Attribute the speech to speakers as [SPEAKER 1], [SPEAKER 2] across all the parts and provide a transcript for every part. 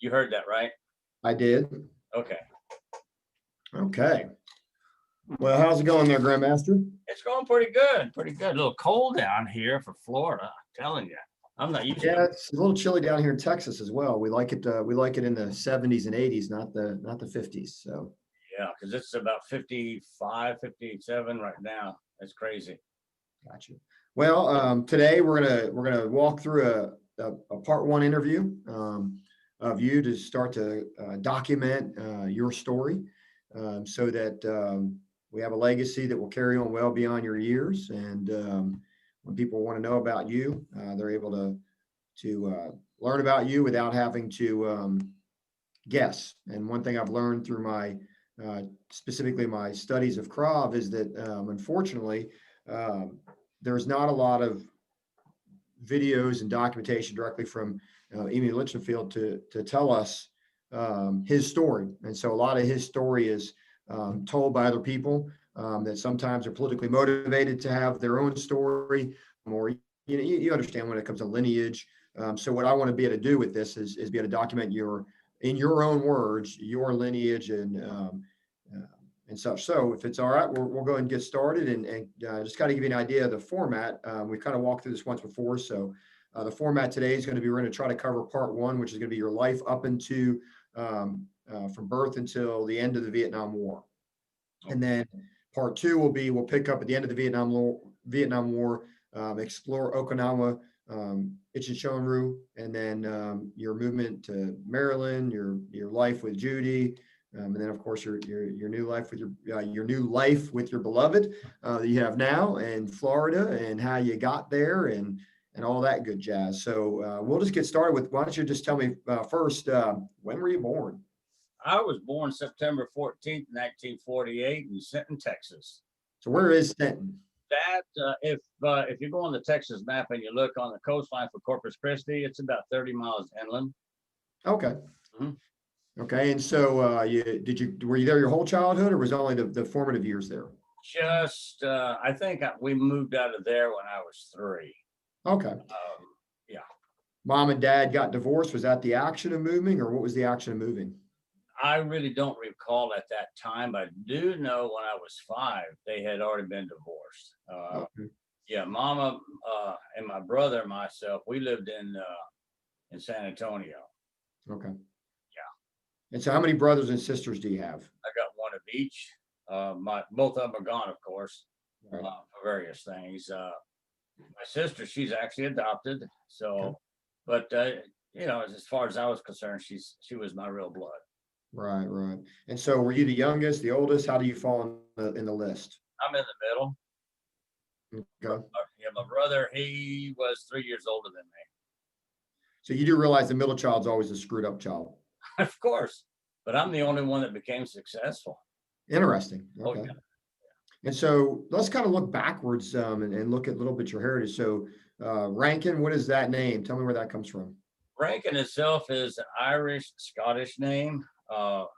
[SPEAKER 1] You heard that, right?
[SPEAKER 2] I did.
[SPEAKER 1] Okay.
[SPEAKER 2] Okay. Well, how's it going there, Grandmaster?
[SPEAKER 1] It's going pretty good. Pretty good. A little cold down here for Florida. I'm telling you. I'm not used to
[SPEAKER 2] Yeah,
[SPEAKER 1] it.
[SPEAKER 2] it's a little chilly down here in Texas as well. We like it. We like it in the 70s and 80s, not the 50s. So
[SPEAKER 1] Yeah, because it's about 55, 57 right now. That's crazy.
[SPEAKER 2] gotcha. Well, today we're gonna walk through a part one interview of you to start to document your story, so that we have a legacy that will carry on well beyond your years. And when people want to know about you, they're able to learn about you without having to guess. And one thing I've learned through my specifically my studies of Krav is that unfortunately there's not a lot of videos and documentation directly from Emil Lichtenfield to tell us his story. And so a lot of his story is told by other people that sometimes are politically motivated to have their own story, or you understand when it comes to lineage. So what I want to be able to do with this is be able to document in your own words, your lineage and such. So if it's all right, we'll go ahead and get started and just kind of give you an idea of the format. We kind of walked through this once before. So the format today is going to be, we're going to try to cover part one, which is going to be your life up into from birth until the end of the Vietnam War. And then part two will be, we'll pick up at the end of the Vietnam War, explore Okinawa, Shorin-Ryu, and then your movement to Maryland, your life with Judy, and then of course your new life with your new life with your beloved that you have now in Florida, and how you got there and all that good jazz. So we'll just get started with, why don't you just tell me first, when were you born?
[SPEAKER 1] I was born September 14th, 1948 in Sinton, Texas.
[SPEAKER 2] So where is Sinton?
[SPEAKER 1] That if you go on the Texas map and you look on the coastline for Corpus Christi, it's about 30 miles inland.
[SPEAKER 2] Okay. Okay. And so were you there your whole childhood, or was it only the formative years there?
[SPEAKER 1] Just I think we moved out of there when I was 3.
[SPEAKER 2] Okay.
[SPEAKER 1] Yeah.
[SPEAKER 2] Mom and dad got divorced. Was that the action of moving, or what was the action of moving?
[SPEAKER 1] I really don't recall at that time. I do know when I was 5, they had already been divorced.
[SPEAKER 2] Okay.
[SPEAKER 1] Yeah, Mama and my brother and myself, we lived in San Antonio.
[SPEAKER 2] Okay.
[SPEAKER 1] Yeah.
[SPEAKER 2] And so how many brothers and sisters do you have?
[SPEAKER 1] I got one of each. Both of them are gone, of course,
[SPEAKER 2] Right.
[SPEAKER 1] for various things. My sister, she's actually adopted. So,
[SPEAKER 2] Okay.
[SPEAKER 1] but as far as I was concerned, she was my real blood.
[SPEAKER 2] Right. And so were you the youngest, the oldest? How do you fall in the list?
[SPEAKER 1] I'm in the middle.
[SPEAKER 2] Okay.
[SPEAKER 1] Yeah, my brother, he was 3 years older than me.
[SPEAKER 2] So you do realize the middle child's always a screwed up child.
[SPEAKER 1] Of course, but I'm the only one that became successful.
[SPEAKER 2] Interesting. Okay.
[SPEAKER 1] Oh, yeah.
[SPEAKER 2] And so let's kind of look backwards and look at a little bit your heritage. So Rankin, what is that name? Tell me where that comes from.
[SPEAKER 1] Rankin itself is an Irish, Scottish name. Our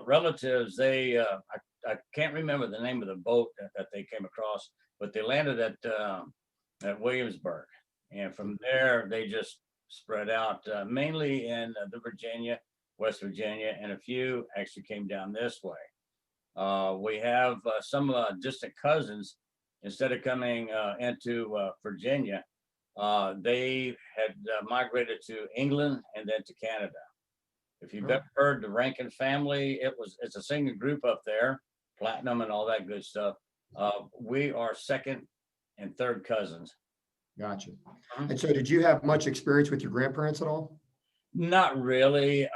[SPEAKER 1] relatives, I can't remember the name of the boat that they came across, but they landed at Williamsburg. And from there, they just spread out mainly in the Virginia, West Virginia, and a few actually came down this way. We have some distant cousins. Instead of coming into Virginia, they had migrated to England and then to Canada. If you've ever heard the Rankin family, it's a singing group up there, platinum and all that good stuff. We are second and third cousins.
[SPEAKER 2] Gotcha. And so did you have much experience with your grandparents at all?
[SPEAKER 1] Not really.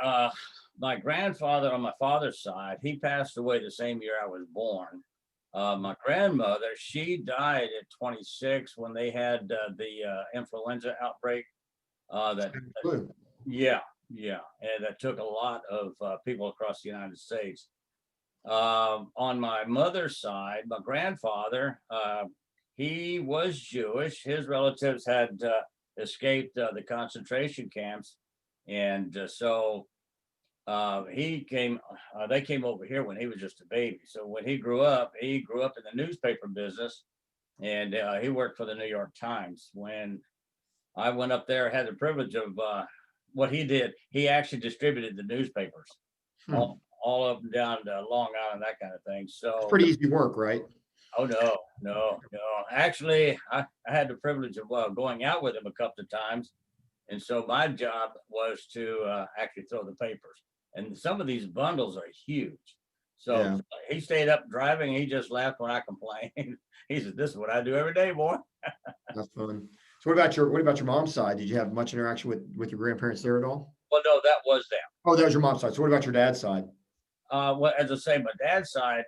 [SPEAKER 1] My grandfather on my father's side, he passed away the same year I was born. My grandmother, she died at 26 when they had the influenza outbreak. Yeah, and that took a lot of people across the United States. On my mother's side, my grandfather, he was Jewish. His relatives had escaped the concentration camps, and so they came over here when he was just a baby. So when he grew up in the newspaper business, and he worked for the New York Times. When I went up there, I had the privilege of what he did, he actually distributed the newspapers
[SPEAKER 2] Hmm.
[SPEAKER 1] all up and down to Long Island, that kind of thing.
[SPEAKER 2] It's
[SPEAKER 1] So,
[SPEAKER 2] pretty easy work, right?
[SPEAKER 1] oh no, no, no. Actually, I had the privilege of going out with him a couple of times, and so my job was to actually throw the papers. And some of these bundles are huge. So
[SPEAKER 2] Yeah,
[SPEAKER 1] he stayed up driving. He just laughed when I complained. He said, "This is what I do every day, boy."
[SPEAKER 2] that's fun. So what about your mom's side? Did you have much interaction with your grandparents there at all?
[SPEAKER 1] Well, no, that was them.
[SPEAKER 2] Oh, that was your mom's side. So what about your dad's side?
[SPEAKER 1] Well, as I say, my dad's side,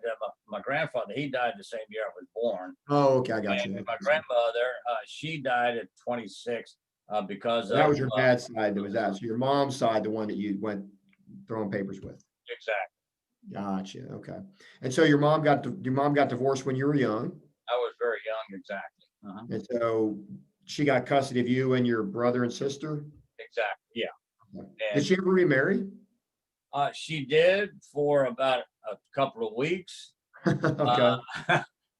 [SPEAKER 1] my grandfather, he died the same year I was born.
[SPEAKER 2] Oh, okay, I got
[SPEAKER 1] And
[SPEAKER 2] you.
[SPEAKER 1] my grandmother, she died at 26 because
[SPEAKER 2] So that
[SPEAKER 1] of
[SPEAKER 2] was your dad's side that was that. So your mom's side, the one that you went throwing papers with.
[SPEAKER 1] exactly.
[SPEAKER 2] Gotcha. Okay. And so your mom got divorced when you were young,
[SPEAKER 1] I was very young, exactly.
[SPEAKER 2] and so she got custody of you and your brother and sister.
[SPEAKER 1] Exactly. Yeah.
[SPEAKER 2] Did
[SPEAKER 1] And
[SPEAKER 2] she ever remarry?
[SPEAKER 1] she did for about a couple of weeks.
[SPEAKER 2] Okay.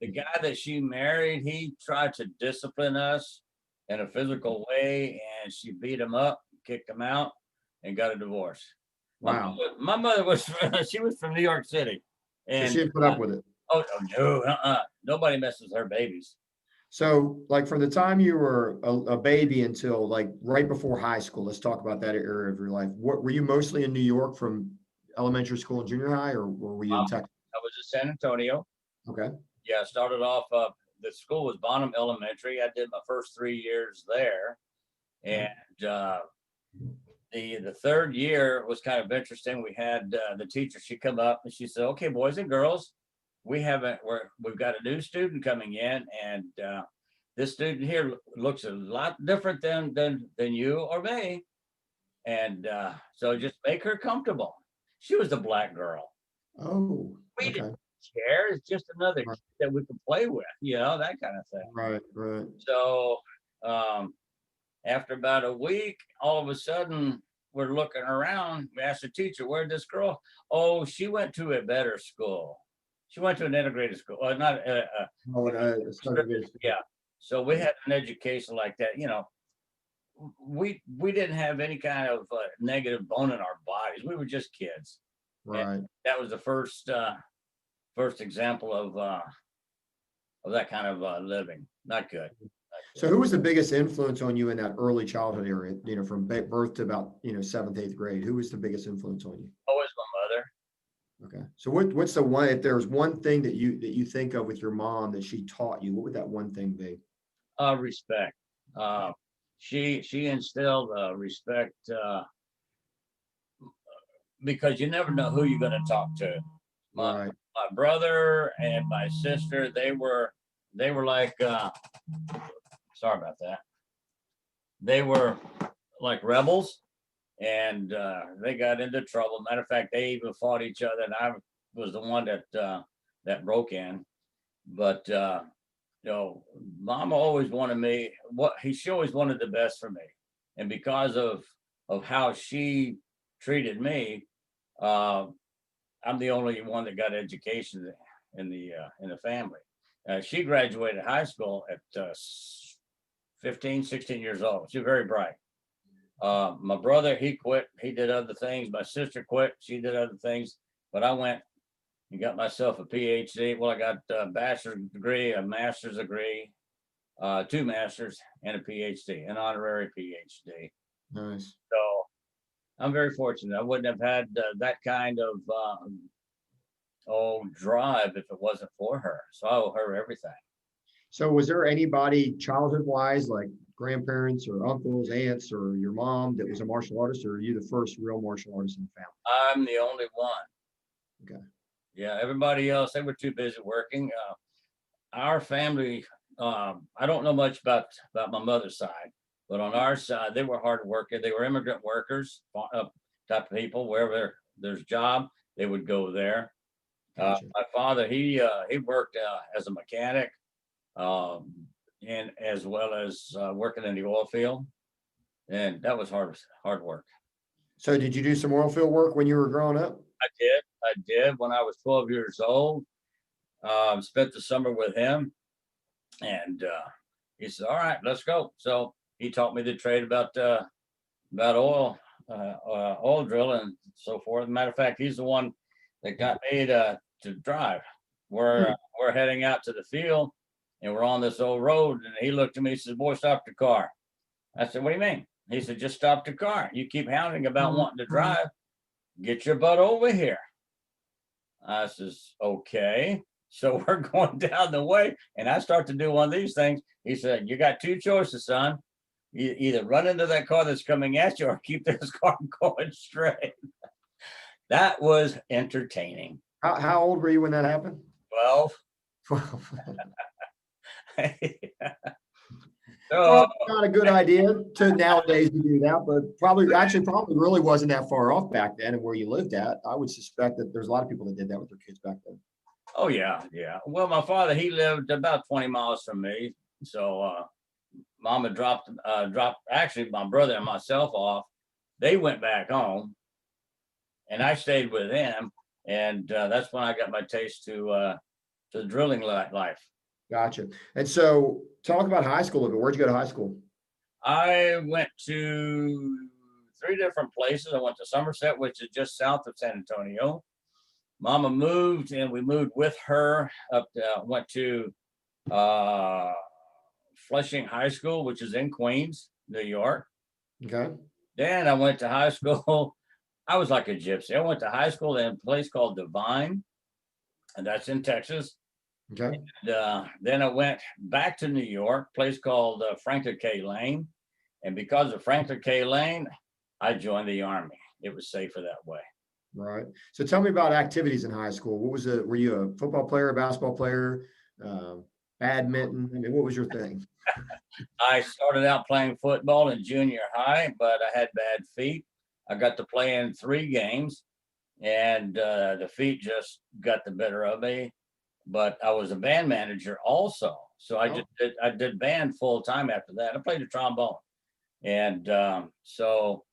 [SPEAKER 1] The guy that she married, he tried to discipline us in a physical way, and she beat him up, kicked him out, and got a divorce.
[SPEAKER 2] Wow.
[SPEAKER 1] My mother was she was from New York City,
[SPEAKER 2] So she
[SPEAKER 1] and
[SPEAKER 2] didn't put up with it.
[SPEAKER 1] oh no, nobody messes with her babies.
[SPEAKER 2] So, like from the time you were a baby until like right before high school, let's talk about that area of your life. What were you mostly in New York from elementary school and junior high, or were you in Texas?
[SPEAKER 1] I was in San Antonio.
[SPEAKER 2] Okay.
[SPEAKER 1] Yeah, I started off. The school was Bonham Elementary. I did my first 3 years there,
[SPEAKER 2] Okay.
[SPEAKER 1] and the third year was kind of interesting. We had the teacher. She come up and she said, "Okay, boys and girls, we've got a new student coming in, and this student here looks a lot different than you or me, and so just make her comfortable." She was a black girl.
[SPEAKER 2] Oh,
[SPEAKER 1] We didn't
[SPEAKER 2] okay.
[SPEAKER 1] care. It's just another
[SPEAKER 2] Right,
[SPEAKER 1] kid that we can play with, that kind of thing.
[SPEAKER 2] right, right.
[SPEAKER 1] So um, after about a week, all of a sudden we're looking around. We asked the teacher, "Where'd this girl?" "Oh, she went to a better school. She went to an integrated school. Not
[SPEAKER 2] Oh, and segregated school.
[SPEAKER 1] yeah." So we had an education like that. We didn't have any kind of negative bone in our bodies. We were just kids, and
[SPEAKER 2] Right.
[SPEAKER 1] that was the first example of that kind of living. Not good. Not
[SPEAKER 2] So,
[SPEAKER 1] good.
[SPEAKER 2] who was the biggest influence on you in that early childhood area? From birth to about seventh, eighth grade. Who was the biggest influence on you?
[SPEAKER 1] Always my mother.
[SPEAKER 2] Okay. So, what's the one? If there's one thing that you think of with your mom that she taught you, what would that one thing be?
[SPEAKER 1] Respect. Uh, she instilled respect because you never know who you're going to talk to. My
[SPEAKER 2] Right.
[SPEAKER 1] my brother and my sister, they were like sorry about that. They were like rebels, and they got into trouble. Matter of fact, they even fought each other, and I was the one that broke in. But Mama always wanted me. She always wanted the best for me, and because of how she treated me, uh, I'm the only one that got education in the family. She graduated high school at 15, 16 years old. She's very bright. My brother, he quit. He did other things. My sister quit. She did other things. But I went and got myself a PhD. Well, I got a bachelor's degree, a master's degree, two masters, and a PhD, an honorary PhD.
[SPEAKER 2] Nice.
[SPEAKER 1] So I'm very fortunate. I wouldn't have had that kind of drive if it wasn't for her. So I owe her everything.
[SPEAKER 2] So, was there anybody childhood wise, like grandparents or uncles, aunts, or your mom that was a martial artist, or are you the first real martial artist in the
[SPEAKER 1] I'm the only one.
[SPEAKER 2] family? Okay.
[SPEAKER 1] Yeah, everybody else, they were too busy working. Our family, I don't know much about my mother's side, but on our side, they were hard workers. They were immigrant workers, type of people. Wherever there's job, they would go there.
[SPEAKER 2] Gotcha.
[SPEAKER 1] My father, he worked as a mechanic, um, and as well as working in the oil field, and that was hard work.
[SPEAKER 2] So, did you do some oil field work when you were growing up?
[SPEAKER 1] I did when I was 12 years old. Spent the summer with him, and he said, "All right, let's go." So he taught me the trade about oil oil drill and so forth. Matter of fact, he's the one that got me to drive. We're heading out to the field, and we're on this old road. And he looked at me and said, "Boy, stop the car." I said, "What do you mean?" He said, "Just stop the car. You keep hounding about wanting to drive. Get your butt over here." I says, "Okay." So we're going down the way, and I start to do one of these things. He said, "You got two choices, son. You either run into that car that's coming at you or keep this car going straight." That was entertaining.
[SPEAKER 2] How old were you when that happened?
[SPEAKER 1] 12.
[SPEAKER 2] 12.
[SPEAKER 1] So,
[SPEAKER 2] Well, not a good idea to nowadays to do that, but probably really wasn't that far off back then and where you lived at. I would suspect that there's a lot of people that did that with their kids back then.
[SPEAKER 1] oh yeah, yeah. Well, my father, he lived about 20 miles from me. So mama dropped actually my brother and myself off. They went back home and I stayed with them. And that's when I got my taste to the drilling life.
[SPEAKER 2] Gotcha. And so talk about high school a bit. Where'd you go to high school?
[SPEAKER 1] I went to 3 different places. I went to Somerset, which is just south of San Antonio. Mama moved, and we moved with her up. Went to Flushing High School, which is in Queens, New York.
[SPEAKER 2] Okay.
[SPEAKER 1] Then I went to high school. I was like a gypsy. I went to high school in a place called Divine, and that's in Texas.
[SPEAKER 2] Okay.
[SPEAKER 1] And, then I went back to New York, place called Franklin K. Lane. And because of Franklin K. Lane, I joined the Army. It was safer that way.
[SPEAKER 2] Right. So tell me about activities in high school. What was it? Were you a football player, a basketball player, badminton? I mean, what was your thing?
[SPEAKER 1] I started out playing football in junior high, but I had bad feet. I got to play in 3 games, and the feet just got the better of me. But I was a band manager also, so I did band full time after that. I played the trombone, and so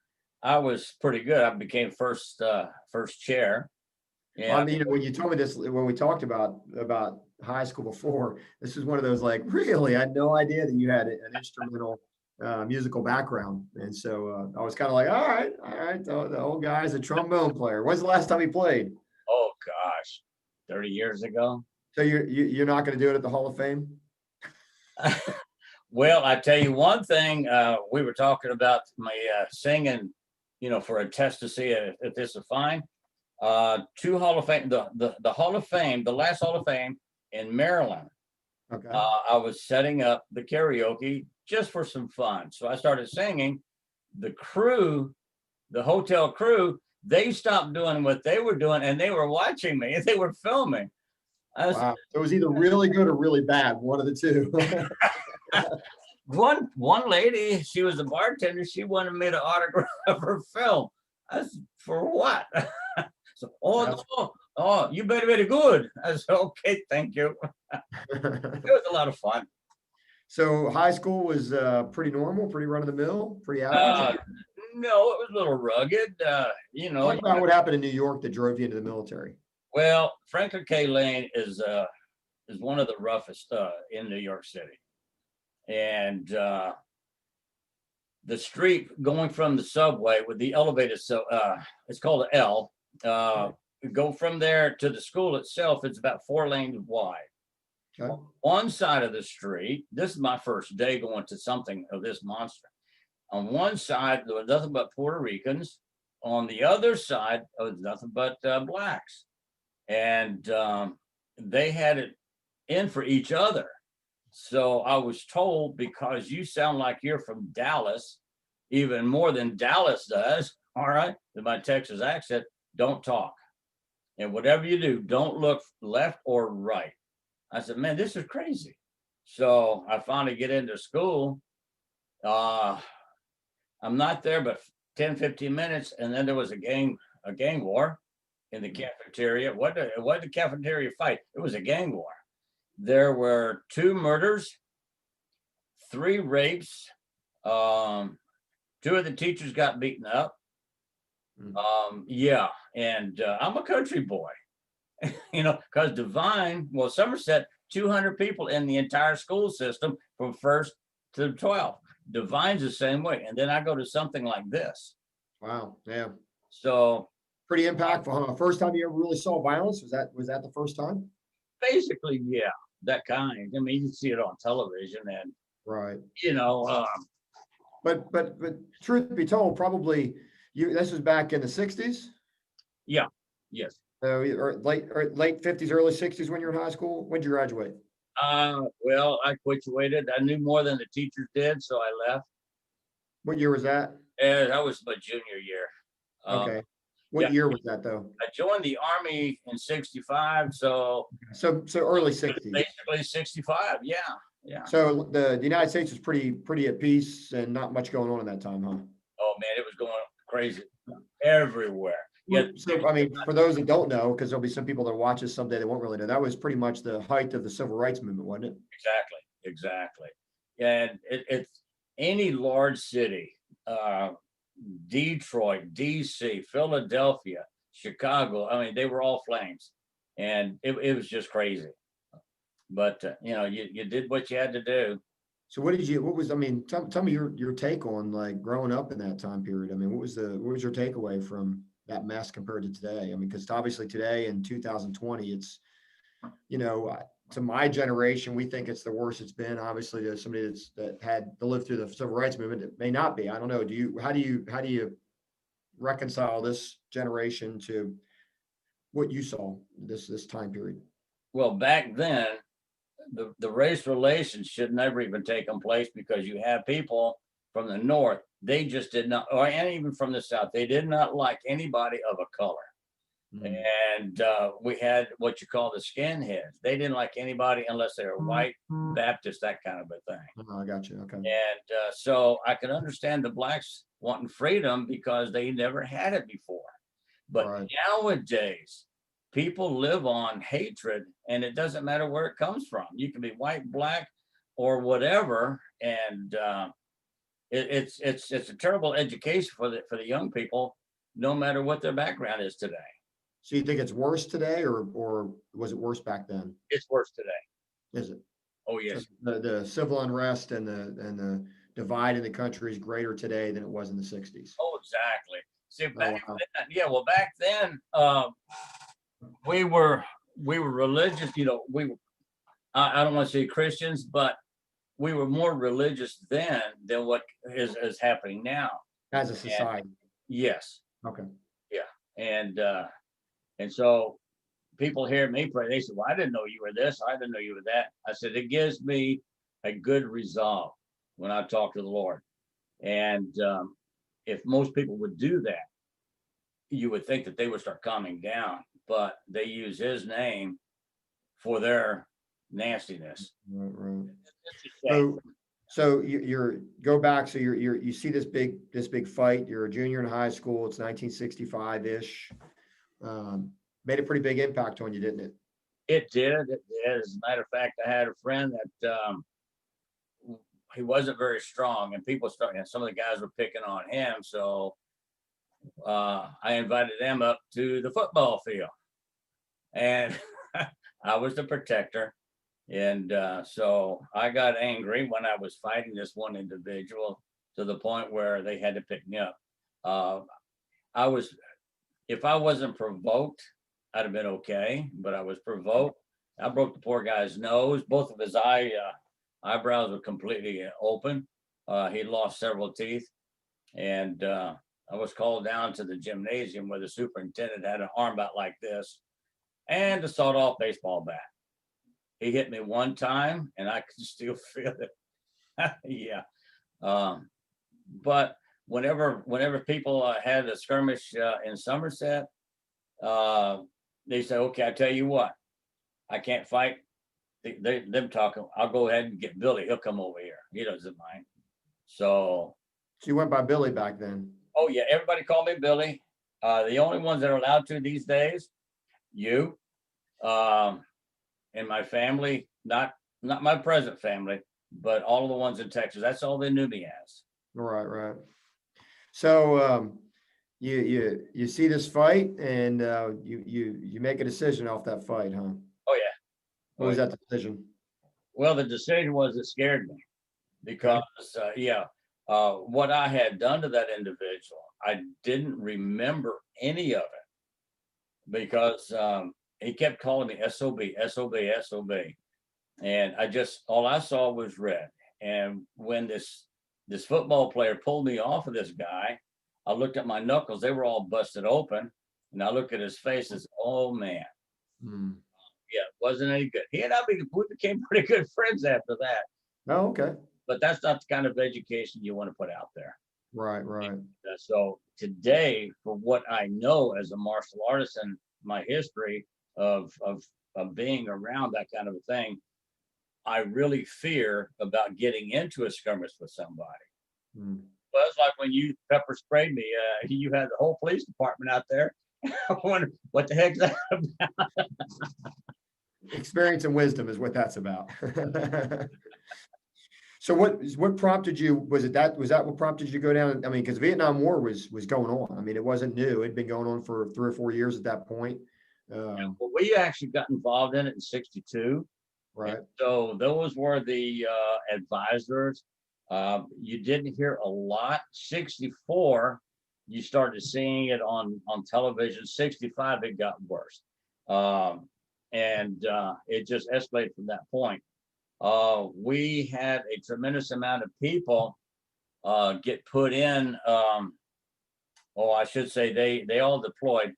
[SPEAKER 1] I was pretty good. I became first chair.
[SPEAKER 2] I mean, when you told me this, when we talked about high school before, this was one of those like, really, I had no idea that you had an instrumental musical background. And so I was kind of like, all right, the old guy's a trombone player. When's the last time he played?
[SPEAKER 1] Oh gosh, 30 years ago.
[SPEAKER 2] So you're not going to do it at the Hall of Fame?
[SPEAKER 1] Well, I tell you one thing, we were talking about my singing, for a test to see if this is fine. 2 Hall of Fame, the Hall of Fame, the last Hall of Fame in Maryland.
[SPEAKER 2] Okay.
[SPEAKER 1] I was setting up the karaoke just for some fun. So I started singing. The crew, the hotel crew, they stopped doing what they were doing and they were watching me. They were filming.
[SPEAKER 2] Wow. So it was either really good or really bad, one of the two.
[SPEAKER 1] One lady, she was a bartender. She wanted me to autograph her film. I said, for what? So, you better be good. I said, okay, thank you. It was a lot of fun.
[SPEAKER 2] So high school was pretty normal, pretty run of the mill, pretty average.
[SPEAKER 1] No, it was a little rugged.
[SPEAKER 2] Talk about what happened in New York that drove you into the military.
[SPEAKER 1] Well, Franklin K. Lane is one of the roughest in New York City. And the street going from the subway with the elevator, so it's called an L. Go from there to the school itself, it's about 4 lanes wide.
[SPEAKER 2] Okay.
[SPEAKER 1] On one side of the street, this is my first day going to something of this monster. On one side, there was nothing but Puerto Ricans. On the other side, there was nothing but blacks. And they had it in for each other. So I was told, because you sound like you're from Dallas, even more than Dallas does, all right, with my Texas accent, don't talk. And whatever you do, don't look left or right. I said, man, this is crazy. So I finally get into school. I'm not there but 10, 15 minutes. And then there was a gang war in the cafeteria. What did the cafeteria fight? It was a gang war. There were 2 murders, 3 rapes. 2 of the teachers got beaten up. Yeah, and I'm a country boy, because Divine, Somerset, 200 people in the entire school system from 1st to 12th. Divine's the same way. And then I go to something like this.
[SPEAKER 2] Wow. Yeah.
[SPEAKER 1] So
[SPEAKER 2] Pretty impactful, huh? First time you ever really saw violence? Was that the first time?
[SPEAKER 1] basically, yeah, that kind. I mean, you see it on television, and
[SPEAKER 2] Right.
[SPEAKER 1] you know,
[SPEAKER 2] But truth be told, probably this was back in the 60s.
[SPEAKER 1] yeah, yes.
[SPEAKER 2] So or late 50s, early 60s when you were in high school. When did you graduate?
[SPEAKER 1] Well, I graduated. I knew more than the teachers did, so I left.
[SPEAKER 2] What year was that?
[SPEAKER 1] And that was my junior year. Uh,
[SPEAKER 2] Okay. What
[SPEAKER 1] yeah,
[SPEAKER 2] year was that though?
[SPEAKER 1] I joined the army in '65, so
[SPEAKER 2] So early 60s.
[SPEAKER 1] basically '65. Yeah, yeah.
[SPEAKER 2] So the United States was pretty at peace and not much going on in that time, huh?
[SPEAKER 1] Oh man, it was going crazy everywhere. Yeah,
[SPEAKER 2] So I mean, for those that don't know, because there'll be some people that watch this someday that won't really know, that was pretty much the height of the civil rights movement, wasn't it?
[SPEAKER 1] exactly, exactly. And it's any large city, uh, Detroit, DC, Philadelphia, Chicago. I mean, they were all flames, and it was just crazy. But you did what you had to do.
[SPEAKER 2] So what was, I mean, tell me your take on like growing up in that time period. I mean, what was your takeaway from that mess compared to today? I mean, because obviously today in 2020, it's, to my generation, we think it's the worst it's been. Obviously, to somebody that had to live through the civil rights movement, it may not be. I don't know. How do you reconcile this generation to what you saw this time period?
[SPEAKER 1] Well, back then, the race relations should never even taken place because you have people from the north, they just did not, or and even from the south, they did not like anybody of a color.
[SPEAKER 2] Mm.
[SPEAKER 1] And we had what you call the skinheads. They didn't like anybody unless they were white, Baptist, that kind of a thing.
[SPEAKER 2] Oh, I got you. Okay.
[SPEAKER 1] And so I can understand the blacks wanting freedom because they never had it before. But
[SPEAKER 2] Right.
[SPEAKER 1] nowadays, people live on hatred, and it doesn't matter where it comes from. You can be white, black, or whatever, and it's a terrible education for the young people, no matter what their background is today.
[SPEAKER 2] So you think it's worse today, or was it worse back then?
[SPEAKER 1] It's worse today.
[SPEAKER 2] Is it?
[SPEAKER 1] Oh
[SPEAKER 2] So
[SPEAKER 1] yes.
[SPEAKER 2] the civil unrest and the divide in the country is greater today than it was in the 60s.
[SPEAKER 1] Oh exactly. See
[SPEAKER 2] Oh,
[SPEAKER 1] back
[SPEAKER 2] wow.
[SPEAKER 1] then, yeah. Well, back then, we were religious. I don't want to say Christians, but we were more religious then than what is happening now.
[SPEAKER 2] As a
[SPEAKER 1] And
[SPEAKER 2] society.
[SPEAKER 1] yes,
[SPEAKER 2] Okay.
[SPEAKER 1] yeah, and so people hear me pray. They say, "Well, I didn't know you were this. I didn't know you were that." I said, "It gives me a good resolve when I talk to the Lord." And if most people would do that, you would think that they would start calming down. But they use His name for their nastiness.
[SPEAKER 2] Right, right.
[SPEAKER 1] It's a shame.
[SPEAKER 2] So you're go back. So you see this big fight. You're a junior in high school. It's 1965-ish. Made a pretty big impact on you, didn't it?
[SPEAKER 1] It did. It did. As a matter of fact, I had a friend that he wasn't very strong, and people started. And some of the guys were picking on him, so I invited them up to the football field, and I was the protector. And so I got angry when I was fighting this one individual to the point where they had to pick me up. Uh, I was, if I wasn't provoked, I'd have been okay, but I was provoked. I broke the poor guy's nose. Both of his eyebrows were completely open. He lost several teeth. And I was called down to the gymnasium where the superintendent had an arm out like this and a sawed off baseball bat. He hit me one time and I could still feel it. Yeah. But whenever people had a skirmish in Somerset, they say, okay, I tell you what, I can't fight. Them talking, I'll go ahead and get Billy. He'll come over here. He doesn't mind. So,
[SPEAKER 2] So you went by Billy back then.
[SPEAKER 1] oh yeah, everybody call me Billy. The only ones that are allowed to these days, you, um, and my family, not my present family, but all of the ones in Texas. That's all they knew me as.
[SPEAKER 2] Right, right. So you see this fight and you make a decision off that fight, huh?
[SPEAKER 1] Oh yeah.
[SPEAKER 2] What
[SPEAKER 1] Oh,
[SPEAKER 2] was
[SPEAKER 1] yeah.
[SPEAKER 2] that decision?
[SPEAKER 1] Well, the decision was it scared me
[SPEAKER 2] Okay.
[SPEAKER 1] because yeah, what I had done to that individual, I didn't remember any of it because he kept calling me SOB, SOB, SOB. And all I saw was red. And when this football player pulled me off of this guy, I looked at my knuckles, they were all busted open. And I looked at his face and said, oh man.
[SPEAKER 2] Mm.
[SPEAKER 1] Yeah, wasn't any good. He and we became pretty good friends after that.
[SPEAKER 2] Oh, okay.
[SPEAKER 1] But that's not the kind of education you want to put out there.
[SPEAKER 2] Right, right.
[SPEAKER 1] So today, for what I know as a martial artist and my history of being around that kind of a thing, I really fear about getting into a skirmish with somebody.
[SPEAKER 2] Mm.
[SPEAKER 1] Well, it's like when you pepper sprayed me, you had the whole police department out there. I wonder what the heck's that about?
[SPEAKER 2] Experience and wisdom is what that's about. So what prompted you? Was that what prompted you to go down? I mean, because Vietnam War was going on. I mean, it wasn't new. It'd been going on for 3 or 4 years at that point.
[SPEAKER 1] Well, we actually got involved in it in '62.
[SPEAKER 2] Right.
[SPEAKER 1] So those were the advisors. You didn't hear a lot. '64, you started seeing it on television. '65, it got worse. And it just escalated from that point. We had a tremendous amount of people get put in. I should say they all deployed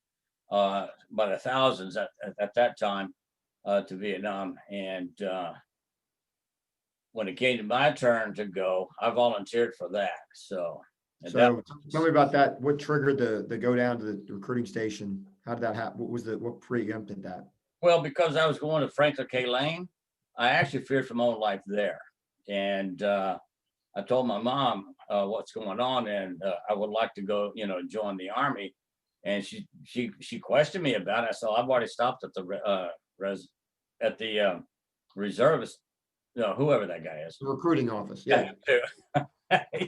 [SPEAKER 1] by the thousands at that time to Vietnam. And when it came to my turn to go, I volunteered for that. So
[SPEAKER 2] tell me about that. What triggered the go down to the recruiting station? How did that happen? What preempted that?
[SPEAKER 1] Well, because I was going to Franklin K. Lane, I actually feared for my own life there. And I told my mom what's going on, and I would like to go, join the Army. And she questioned me about it. So I've already stopped at the reservist, whoever that guy is.
[SPEAKER 2] The recruiting office. Yeah.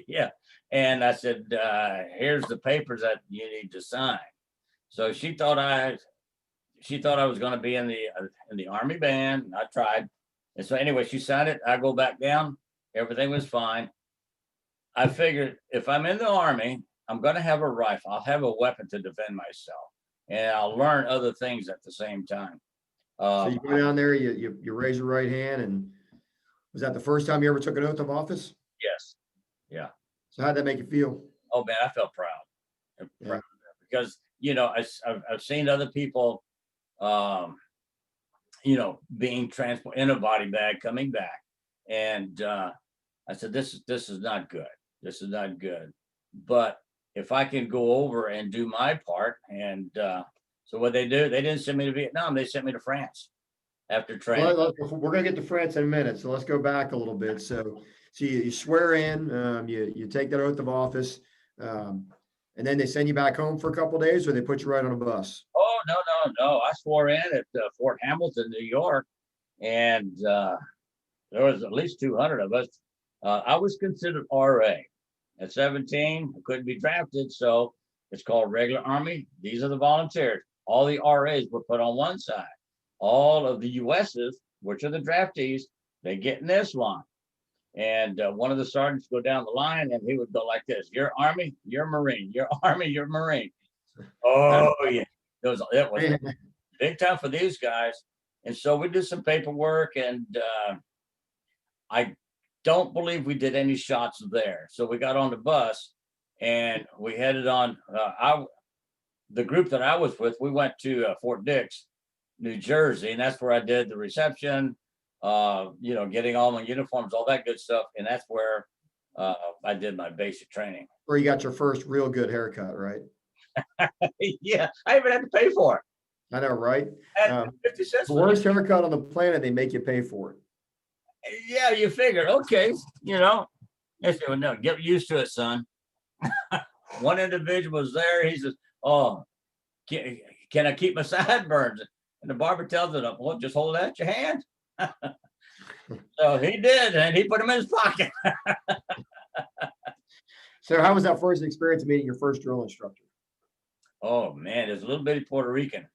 [SPEAKER 1] Yeah. And I said, here's the papers that you need to sign. So she thought I was going to be in the Army band. And I tried. And so anyway, she signed it. I go back down. Everything was fine. I figured if I'm in the Army, I'm going to have a rifle. I'll have a weapon to defend myself, and I'll learn other things at the same time.
[SPEAKER 2] So you go down there, you raise your right hand, and was that the first time you ever took an oath of office?
[SPEAKER 1] Yes. Yeah.
[SPEAKER 2] So how'd that make you feel?
[SPEAKER 1] Oh man, I felt proud.
[SPEAKER 2] Yeah.
[SPEAKER 1] Because I've seen other people, being transported in a body bag coming back, and I said, this is not good. This is not good. But if I can go over and do my part, and so what they didn't send me to Vietnam. They sent me to France after training.
[SPEAKER 2] Well, we're going to get to France in a minute, so let's go back a little bit. So you swear in, you take that oath of office, and then they send you back home for a couple of days, or they put you right on a bus.
[SPEAKER 1] Oh no! I swore in at Fort Hamilton, New York, and there was at least 200 of us. I was considered RA. At 17, I couldn't be drafted, so it's called regular Army. These are the volunteers. All the RAs were put on one side. All of the USs, which are the draftees, they get in this line. And one of the sergeants go down the line, and he would go like this: "You're Army, you're Marine. You're Army, you're Marine." Oh yeah, it was big time for these guys. And so we did some paperwork, and I don't believe we did any shots there. So we got on the bus and we headed on. The group that I was with, we went to Fort Dix, New Jersey, and that's where I did the reception, getting all my uniforms, all that good stuff. And that's where I did my basic training.
[SPEAKER 2] Where you got your first real good haircut, right?
[SPEAKER 1] Yeah, I even had to pay for it.
[SPEAKER 2] I know, right?
[SPEAKER 1] 50 cents.
[SPEAKER 2] The worst haircut on the planet, they make you pay for it.
[SPEAKER 1] Yeah, you figured, okay, I said, well, no, get used to it, son. One individual was there. He says, "Oh, can I keep my sideburns?" And the barber tells him, "Well, just hold it out your hand." So he did, and he put them in his pocket.
[SPEAKER 2] So how was that first experience of meeting your first drill instructor?
[SPEAKER 1] Oh man, it's a little bitty Puerto Rican.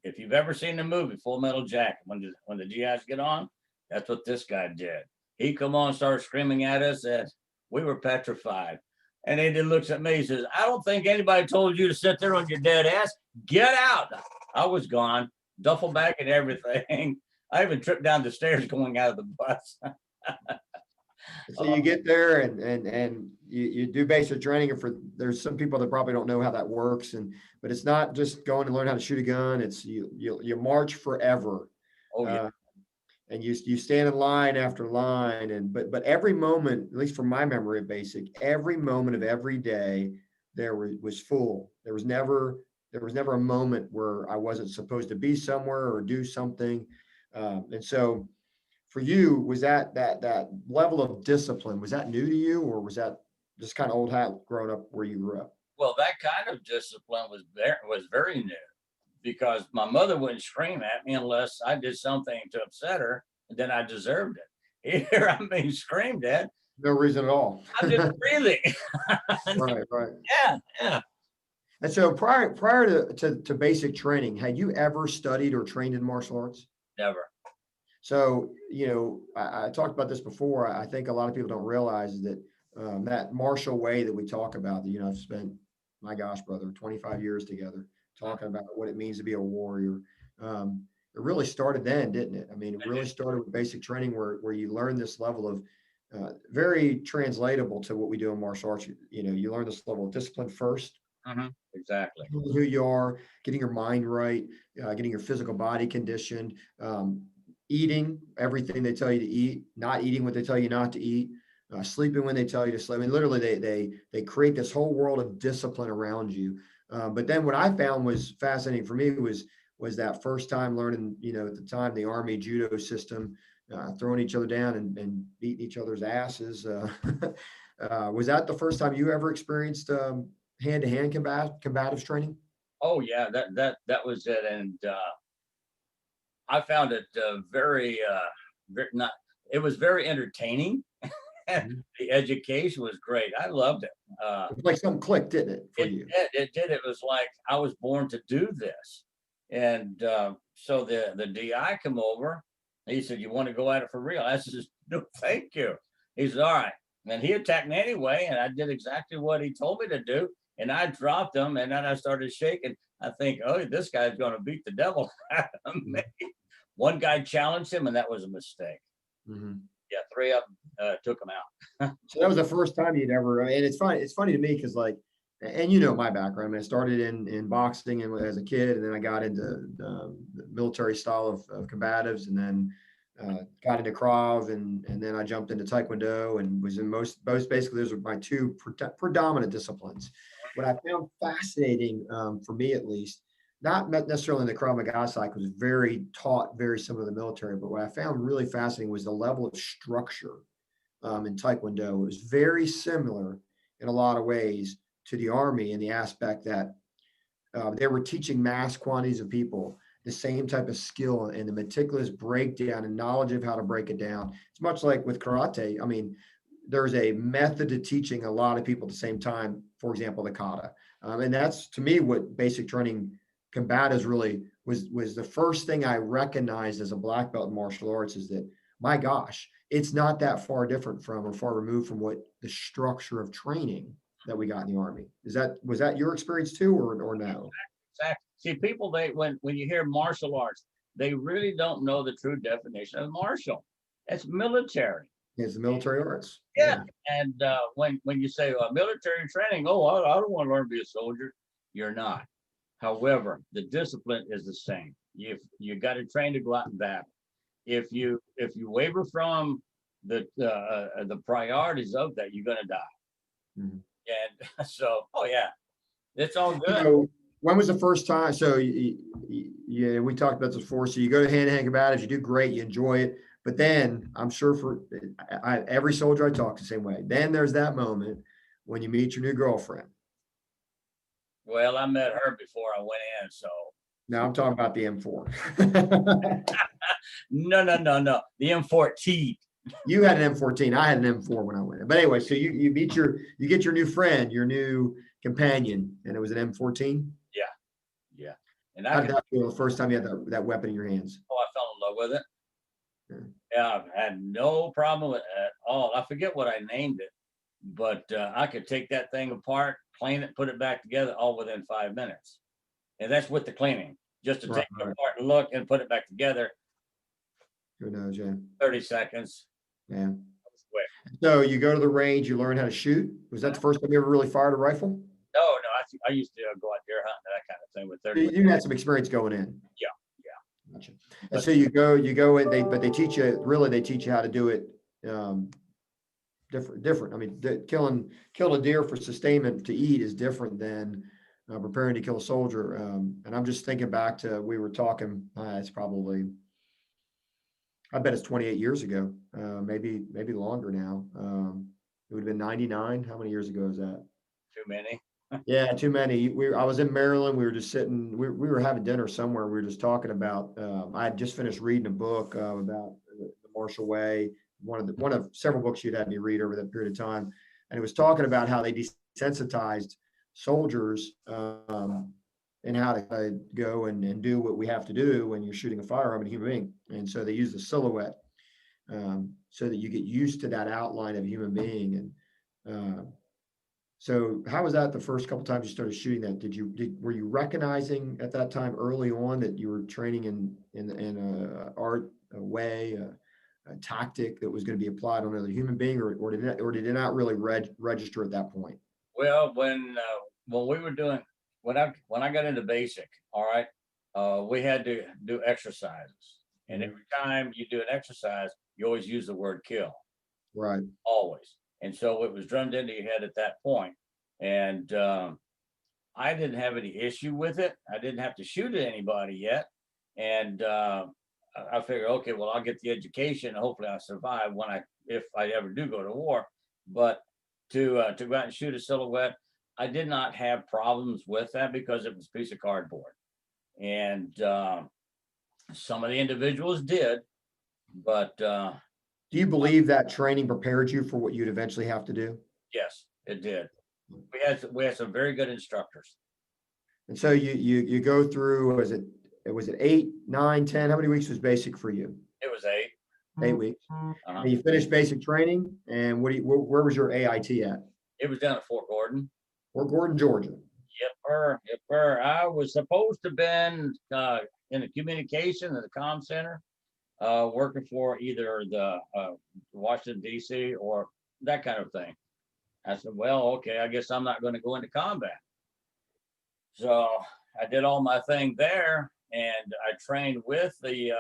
[SPEAKER 1] If you've ever seen the movie Full Metal Jacket, when the GIs get on, that's what this guy did. He come on, started screaming at us that We were petrified. And then he looks at me, he says, I don't think anybody told you to sit there on your dead ass. Get out. I was gone, duffel bag and everything. I even tripped down the stairs going out of the bus.
[SPEAKER 2] So you get there and you do basic training. And there's some people that probably don't know how that works, but it's not just going to learn how to shoot a gun. It's you march forever.
[SPEAKER 1] Oh yeah.
[SPEAKER 2] And you stand in line after line, but every moment, at least from my memory of basic, every moment of every day there was full. There was never a moment where I wasn't supposed to be somewhere or do something. And so for you, was that level of discipline, was that new to you, or was that just kind of old hat growing up where you grew up?
[SPEAKER 1] Well, that kind of discipline was very new, because my mother wouldn't scream at me unless I did something to upset her, and then I deserved it. Here I'm being screamed at.
[SPEAKER 2] No reason at all.
[SPEAKER 1] I'm just breathing.
[SPEAKER 2] Right.
[SPEAKER 1] Yeah.
[SPEAKER 2] And so prior to basic training, had you ever studied or trained in martial arts?
[SPEAKER 1] Never.
[SPEAKER 2] So, I talked about this before. I think a lot of people don't realize that that martial way that we talk about, I've spent, my gosh, brother, 25 years together talking about what it means to be a warrior. It really started then, didn't it? I mean, it really started with basic training where you learn this level of very translatable to what we do in martial arts. You learn this level of discipline first.
[SPEAKER 1] Exactly.
[SPEAKER 2] Who you are, getting your mind right, getting your physical body conditioned, eating everything they tell you to eat, not eating what they tell you not to eat, sleeping when they tell you to sleep. I mean, literally, they create this whole world of discipline around you. But then what I found was fascinating for me was that first time learning, at the time, the Army judo system, throwing each other down and beating each other's asses. Was that the first time you ever experienced hand-to-hand combatives training?
[SPEAKER 1] Oh yeah, that was it. And I found it very not. It was very entertaining. The education was great. I loved it.
[SPEAKER 2] It's like something clicked, didn't it, for you?
[SPEAKER 1] It did. It was like I was born to do this. And so the DI come over. He said, "You want to go at it for real?" I said, "No, thank you." He said, "All right." And he attacked me anyway, and I did exactly what he told me to do. And I dropped him, and then I started shaking. I think, oh, this guy's going to beat the devil out of me. One guy challenged him, and that was a mistake.
[SPEAKER 2] Mm-hmm.
[SPEAKER 1] Yeah, three of them took him out.
[SPEAKER 2] So that was the first time you'd ever, and it's funny. It's funny to me because, like, and my background. I mean, I started in boxing and as a kid, and then I got into the military style of combatives, and then got into Krav, and then I jumped into Taekwondo and was in most basically those were my two predominant disciplines. What I found fascinating, for me at least, not necessarily in the Krav Maga side, because it's very similar to the military, but what I found really fascinating was the level of structure in Taekwondo. It was very similar in a lot of ways to the Army in the aspect that they were teaching mass quantities of people the same type of skill and the meticulous breakdown and knowledge of how to break it down. It's much like with karate. I mean, there's a method to teaching a lot of people at the same time, for example, the kata. And that's, to me, what basic training combatives really was the first thing I recognized as a black belt in martial arts, is that, my gosh, it's not that far different from or far removed from what the structure of training that we got in the Army. Was that your experience too, or no?
[SPEAKER 1] Exactly. See, people, when you hear martial arts, they really don't know the true definition of martial. It's military.
[SPEAKER 2] It's the military arts.
[SPEAKER 1] Yeah. And when you say military training, oh, I don't want to learn to be a soldier. You're not. However, the discipline is the same. You got to train to go out and battle. If you waver from the priorities of that, you're gonna die.
[SPEAKER 2] Mm-hmm.
[SPEAKER 1] And so, oh yeah, it's all good.
[SPEAKER 2] So when was the first time? So yeah, we talked about this before. So you go to hand-to-hand combatives, you do great, you enjoy it, but then I'm sure for every soldier I talk the same way. Then there's that moment when you meet your new girlfriend.
[SPEAKER 1] Well, I met her before I went in, so.
[SPEAKER 2] Now I'm talking about the M4.
[SPEAKER 1] No. The M14.
[SPEAKER 2] You had an M14. I had an M4 when I went in. But anyway, so you get your new friend, your new companion, and it was an M14.
[SPEAKER 1] Yeah. And
[SPEAKER 2] how did that feel the first time you had that weapon in your hands?
[SPEAKER 1] Oh, I fell in love with it. Yeah, I had no problem with it at all. I forget what I named it, but I could take that thing apart, clean it, put it back together all within 5 minutes. And that's with the cleaning. Just to
[SPEAKER 2] Right,
[SPEAKER 1] take it
[SPEAKER 2] right.
[SPEAKER 1] apart and look and put it back together,
[SPEAKER 2] Who knows, yeah.
[SPEAKER 1] 30 seconds.
[SPEAKER 2] Yeah.
[SPEAKER 1] Quick.
[SPEAKER 2] So you go to the range, you learn how to shoot. Was that the first time you ever really fired a rifle?
[SPEAKER 1] No, I used to go out deer hunting, that kind of thing with 30.
[SPEAKER 2] You had some experience going in.
[SPEAKER 1] Yeah.
[SPEAKER 2] Gotcha. And so you go in, but they teach you, really, they teach you how to do it different. I mean, killing a deer for sustainment to eat is different than preparing to kill a soldier. And I'm just thinking back to, we were talking, it's probably, I bet it's 28 years ago, maybe longer now. It would have been 99. How many years ago is that?
[SPEAKER 1] Too many.
[SPEAKER 2] Yeah, too many. I was in Maryland. We were just sitting, we were having dinner somewhere. We were just talking about, I had just finished reading a book about the Marshall Way, one of several books you'd had me read over that period of time. And it was talking about how they desensitized soldiers and how to go and do what we have to do when you're shooting a firearm in a human being. And so they use the silhouette so that you get used to that outline of a human being. And so how was that the first couple times you started shooting that? Were you recognizing at that time early on that you were training in a art, a way, a tactic that was going to be applied on another human being, or did it not really register at that point?
[SPEAKER 1] Well, when we were doing, when I got into basic, all right, we had to do exercises, and every time you do an exercise, you always use the word kill.
[SPEAKER 2] Right.
[SPEAKER 1] Always. And so it was drummed into your head at that point. And I didn't have any issue with it. I didn't have to shoot at anybody yet. And I figured, okay, well, I'll get the education and hopefully I'll survive if I ever do go to war. But to go out and shoot a silhouette, I did not have problems with that because it was a piece of cardboard. And some of the individuals did, but
[SPEAKER 2] do you believe that training prepared you for what you'd eventually have to do?
[SPEAKER 1] yes, it did. We had some very good instructors.
[SPEAKER 2] And so you go through, was it 8, 9, 10? How many weeks was basic for you?
[SPEAKER 1] It was 8.
[SPEAKER 2] 8 weeks. And you finished basic training, and where was your AIT at?
[SPEAKER 1] It was down at Fort Gordon.
[SPEAKER 2] Fort Gordon, Georgia.
[SPEAKER 1] Yep, I was supposed to have been in the communication in the comm center, working for either the Washington D.C. or that kind of thing. I said, well, okay, I guess I'm not going to go into combat. So I did all my thing there, and I trained with the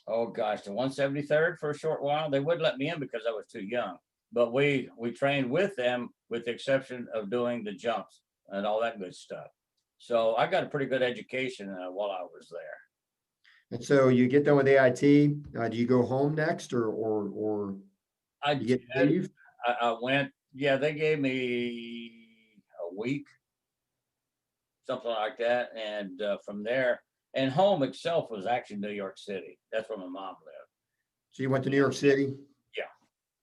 [SPEAKER 1] the 173rd for a short while. They wouldn't let me in because I was too young, but we trained with them, with the exception of doing the jumps and all that good stuff. So I got a pretty good education while I was there.
[SPEAKER 2] And so you get done with AIT. Do you go home next, or
[SPEAKER 1] I
[SPEAKER 2] you get leave?
[SPEAKER 1] I went. Yeah, they gave me a week, something like that, and from there. And home itself was actually New York City. That's where my mom lived.
[SPEAKER 2] So you went to New York City?
[SPEAKER 1] Yeah.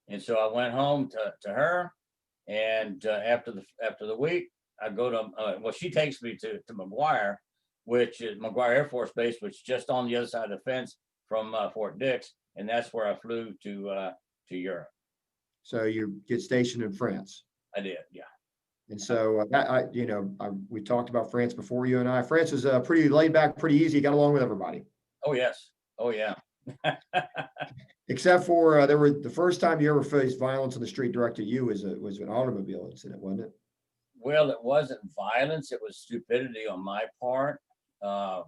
[SPEAKER 1] And so I went home to her, and after the week, I go to she takes me to McGuire, which is McGuire Air Force Base, which is just on the other side of the fence from Fort Dix, and that's where I flew to Europe.
[SPEAKER 2] So you get stationed in France?
[SPEAKER 1] I did, yeah.
[SPEAKER 2] And so we talked about France before, you and I. France was pretty laid back, pretty easy. Got along with everybody.
[SPEAKER 1] Oh yes, oh yeah.
[SPEAKER 2] Except for the first time you ever faced violence on the street directed at you was an automobile incident, wasn't it?
[SPEAKER 1] Well, it wasn't violence; it was stupidity on my part. A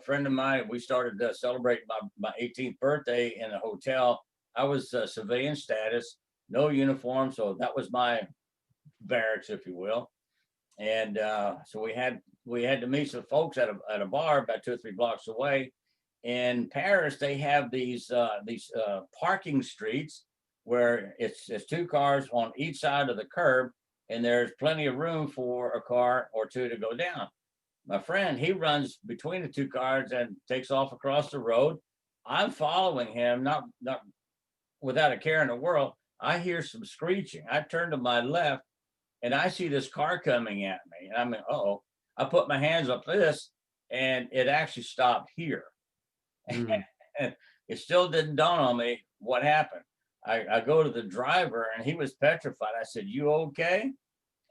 [SPEAKER 1] friend of mine, we started celebrating my 18th birthday in a hotel. I was civilian status, no uniform, so that was my barracks, if you will. And so we had to meet some folks at a bar about 2 or 3 blocks away. In Paris, they have these parking streets where it's 2 cars on each side of the curb, and there's plenty of room for a car or 2 to go down. My friend, he runs between the 2 cars and takes off across the road. I'm following him, not without a care in the world. I hear some screeching. I turn to my left, and I see this car coming at me. And I'm like, uh-oh. I put my hands up this, and it actually stopped here. And it still didn't dawn on me what happened. I go to the driver and he was petrified. I said, "You okay?"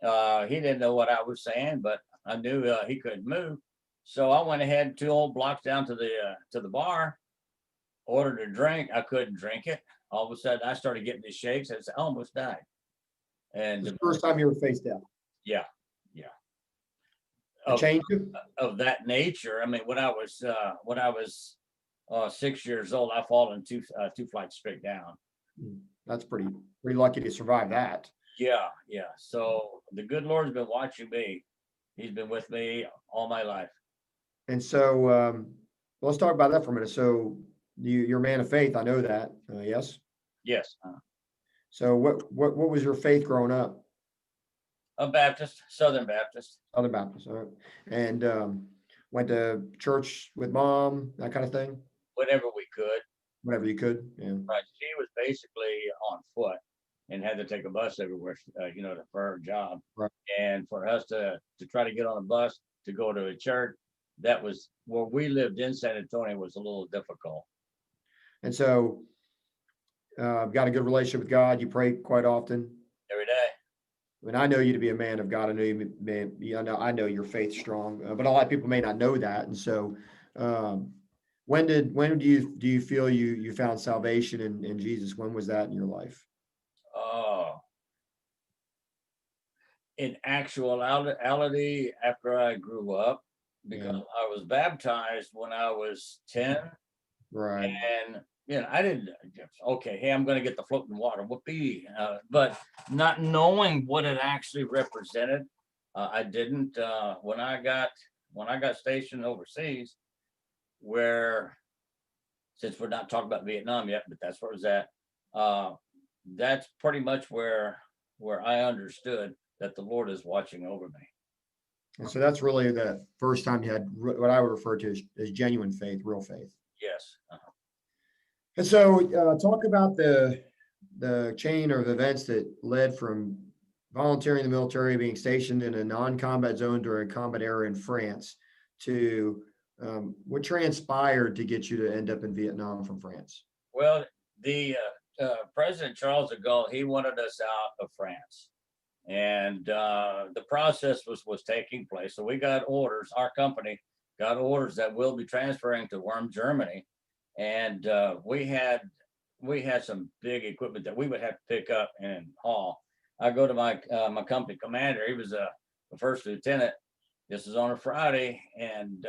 [SPEAKER 1] He didn't know what I was saying, but I knew he couldn't move. So I went ahead 2 old blocks down to the bar, ordered a drink. I couldn't drink it. All of a sudden, I started getting the shakes. I almost died.
[SPEAKER 2] This is
[SPEAKER 1] And
[SPEAKER 2] the first time you were face down.
[SPEAKER 1] yeah, yeah,
[SPEAKER 2] It
[SPEAKER 1] of
[SPEAKER 2] changed you?
[SPEAKER 1] of that nature. I mean, when I was 6 years old, I fallen two flights straight down.
[SPEAKER 2] That's pretty lucky to survive that.
[SPEAKER 1] Yeah, yeah. So the good Lord's been watching me. He's been with me all my life.
[SPEAKER 2] And so let's talk about that for a minute. So you're a man of faith. I know that. Yes.
[SPEAKER 1] Yes,
[SPEAKER 2] So what was your faith growing up?
[SPEAKER 1] a Baptist, Southern Baptist.
[SPEAKER 2] Southern Baptist. All right. And went to church with mom, that kind of thing.
[SPEAKER 1] Whenever we could.
[SPEAKER 2] Whatever you could. Yeah.
[SPEAKER 1] Right. She was basically on foot and had to take a bus everywhere, for her job.
[SPEAKER 2] Right.
[SPEAKER 1] And for us to try to get on a bus to go to a church, that was where we lived in San Antonio was a little difficult.
[SPEAKER 2] And so got a good relationship with God. You pray quite often.
[SPEAKER 1] Every day.
[SPEAKER 2] I mean, I know you to be a man of God. I know I know your faith strong, but a lot of people may not know that. And so, when do you feel you found salvation in Jesus? When was that in your life?
[SPEAKER 1] Oh, in actuality, after I grew up, because I was baptized when I was 10,
[SPEAKER 2] Right.
[SPEAKER 1] and I didn't. Okay, hey, I'm going to get the floating water, whoopee! But not knowing what it actually represented, I didn't. When I got stationed overseas, where, since we're not talking about Vietnam yet, but that's where it was at. That's pretty much where I understood that the Lord is watching over me.
[SPEAKER 2] And so that's really the first time you had what I would refer to as genuine faith, real faith.
[SPEAKER 1] Yes.
[SPEAKER 2] And so, talk about the chain of events that led from volunteering in the military, being stationed in a non-combat zone during a combat era in France, to what transpired to get you to end up in Vietnam from France?
[SPEAKER 1] Well, the President Charles de Gaulle, he wanted us out of France, and the process was taking place. So we got orders. Our company got orders that we'll be transferring to Worm, Germany, and we had some big equipment that we would have to pick up and haul. I go to my company commander. He was the first lieutenant. This is on a Friday, and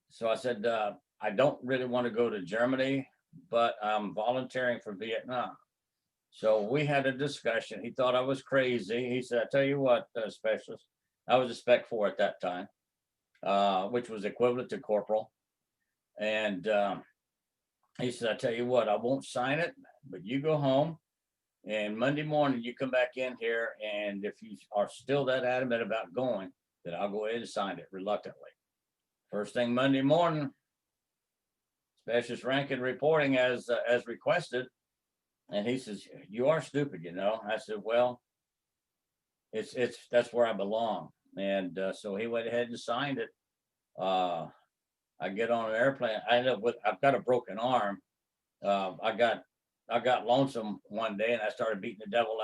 [SPEAKER 1] so I said, I don't really want to go to Germany, but I'm volunteering for Vietnam. So we had a discussion. He thought I was crazy. He said, I tell you what, specialist, I was a spec 4 at that time, which was equivalent to corporal. And he said, I tell you what, I won't sign it, but you go home, and Monday morning you come back in here, and if you are still that adamant about going, then I'll go ahead and sign it reluctantly. First thing Monday morning, Specialist Rankin reporting as requested, and he says, "You are stupid, you know." I said, "Well, it's that's where I belong," and so he went ahead and signed it. I get on an airplane. I've got a broken arm. I got lonesome one day, and I started beating the devil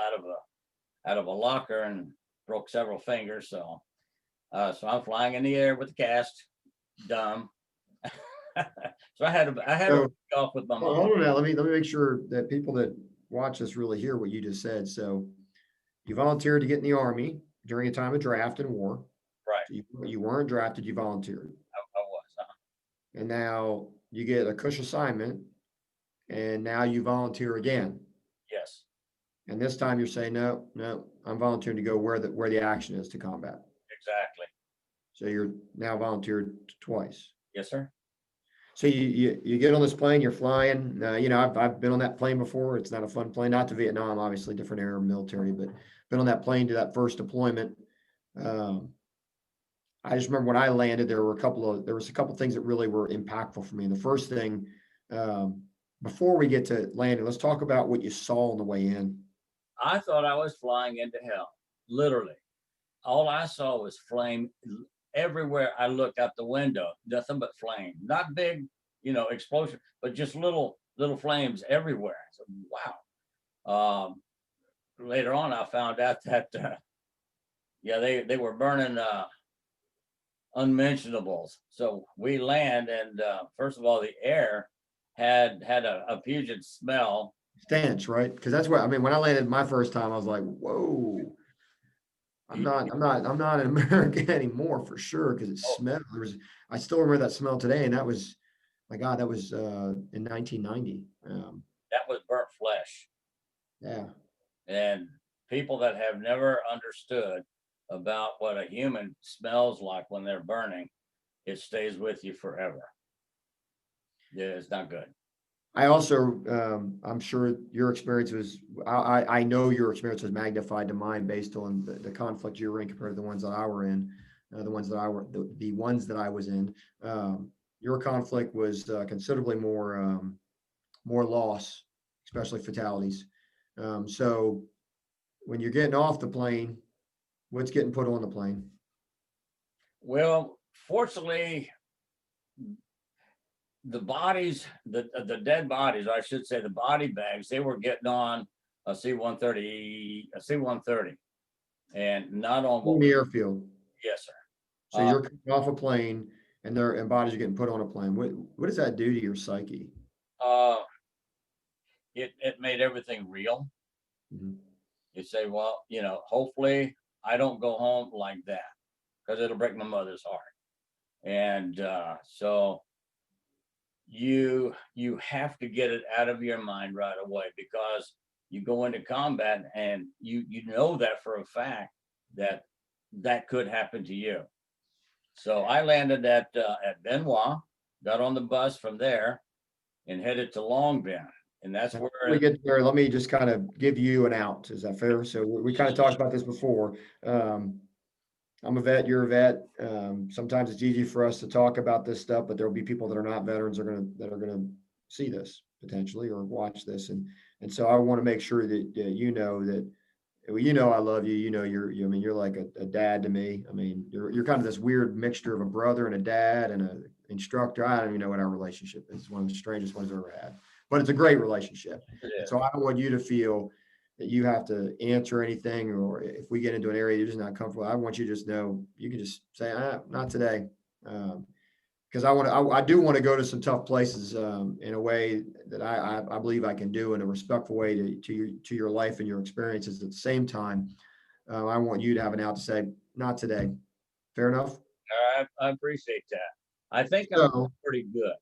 [SPEAKER 1] out of a locker and broke several fingers. So I'm flying in the air with a cast, dumb. So I had to break off with my mom.
[SPEAKER 2] Hold on now. Let me make sure that people that watch this really hear what you just said. So you volunteered to get in the Army during a time of draft and war.
[SPEAKER 1] Right.
[SPEAKER 2] So you weren't drafted, you volunteered.
[SPEAKER 1] I was.
[SPEAKER 2] And now you get a cush assignment, and now you volunteer again.
[SPEAKER 1] Yes.
[SPEAKER 2] And this time you're saying, no, I'm volunteering to go where the action is to combat.
[SPEAKER 1] Exactly.
[SPEAKER 2] So you're now volunteered twice.
[SPEAKER 1] Yes, sir.
[SPEAKER 2] So you get on this plane, you're flying. I've been on that plane before. It's not a fun plane, not to Vietnam, obviously different era of military, but been on that plane to that first deployment. I just remember when I landed, there was a couple things that really were impactful for me. And the first thing, before we get to landing, let's talk about what you saw on the way in.
[SPEAKER 1] I thought I was flying into hell, literally. All I saw was flame everywhere I looked out the window, nothing but flame. Not big, explosion, but just little little flames everywhere. So, wow. Later on, I found out that, yeah, they were burning unmentionables. So we land, and first of all, the air had a pungent smell.
[SPEAKER 2] Stench, right? Because that's what I mean. When I landed my first time, I was like, "Whoa, I'm not an American anymore for sure." Because it
[SPEAKER 1] Oh,
[SPEAKER 2] smelled. I still remember that smell today, and that was, my God, that was in 1990.
[SPEAKER 1] that was burnt flesh.
[SPEAKER 2] Yeah,
[SPEAKER 1] And people that have never understood about what a human smells like when they're burning, it stays with you forever. Yeah, it's not good.
[SPEAKER 2] I also, I'm sure your experience was, I know your experience was magnified to mine based on the conflict you were in compared to the ones that I were in, the ones that the ones that I was in. Your conflict was considerably more loss, especially fatalities. So when you're getting off the plane, what's getting put on the plane?
[SPEAKER 1] Well, fortunately, the bodies, the dead bodies, or I should say the body bags, they were getting on a C-130, and not on
[SPEAKER 2] In
[SPEAKER 1] what
[SPEAKER 2] the
[SPEAKER 1] we,
[SPEAKER 2] airfield.
[SPEAKER 1] yes, sir.
[SPEAKER 2] So you're coming off a plane and bodies are getting put on a plane. What does that do to your psyche?
[SPEAKER 1] Uh, it made everything real.
[SPEAKER 2] Mhm.
[SPEAKER 1] You say, well, hopefully I don't go home like that because it'll break my mother's heart. And so you have to get it out of your mind right away, because you go into combat and you know that for a fact that that could happen to you. So I landed at Benoit, got on the bus from there, and headed to Long Binh, and that's
[SPEAKER 2] Now,
[SPEAKER 1] where
[SPEAKER 2] before we get there, let me just kind of give you an out. Is that fair? So we kind of talked about this before. I'm a vet, you're a vet. Sometimes it's easy for us to talk about this stuff, but there'll be people that are not veterans that are gonna see this potentially or watch this. And so I want to make sure that you know that, well, I love you. I mean, you're like a dad to me. I mean, you're kind of this weird mixture of a brother and a dad and an instructor. I don't even know what our relationship is. It's one of the strangest ones I've ever had, but it's a great relationship.
[SPEAKER 1] it
[SPEAKER 2] And
[SPEAKER 1] is.
[SPEAKER 2] so I don't want you to feel that you have to answer anything, or if we get into an area you're just not comfortable, I want you to just know you can just say, not today. Because I do want to go to some tough places in a way that I believe I can do in a respectful way to your life and your experiences. At the same time, I want you to have an out to say, not today. Fair enough?
[SPEAKER 1] I appreciate that. I think I'm
[SPEAKER 2] So
[SPEAKER 1] pretty good.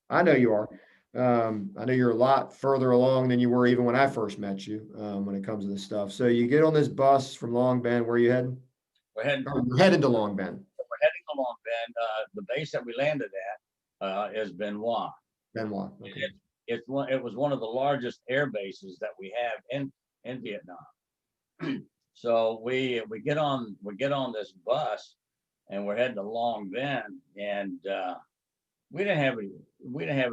[SPEAKER 2] I know you are. I know you're a lot further along than you were even when I first met you when it comes to this stuff. So you get on this bus from Long Bend. Where are you heading?
[SPEAKER 1] We're heading
[SPEAKER 2] Oh, you're heading to Long Bend.
[SPEAKER 1] we're heading to Long Binh. The base that we landed at is Benoit.
[SPEAKER 2] Benoit. Okay.
[SPEAKER 1] It was one of the largest air bases that we have in Vietnam. So we get on this bus, and we're heading to Long Binh, and we didn't have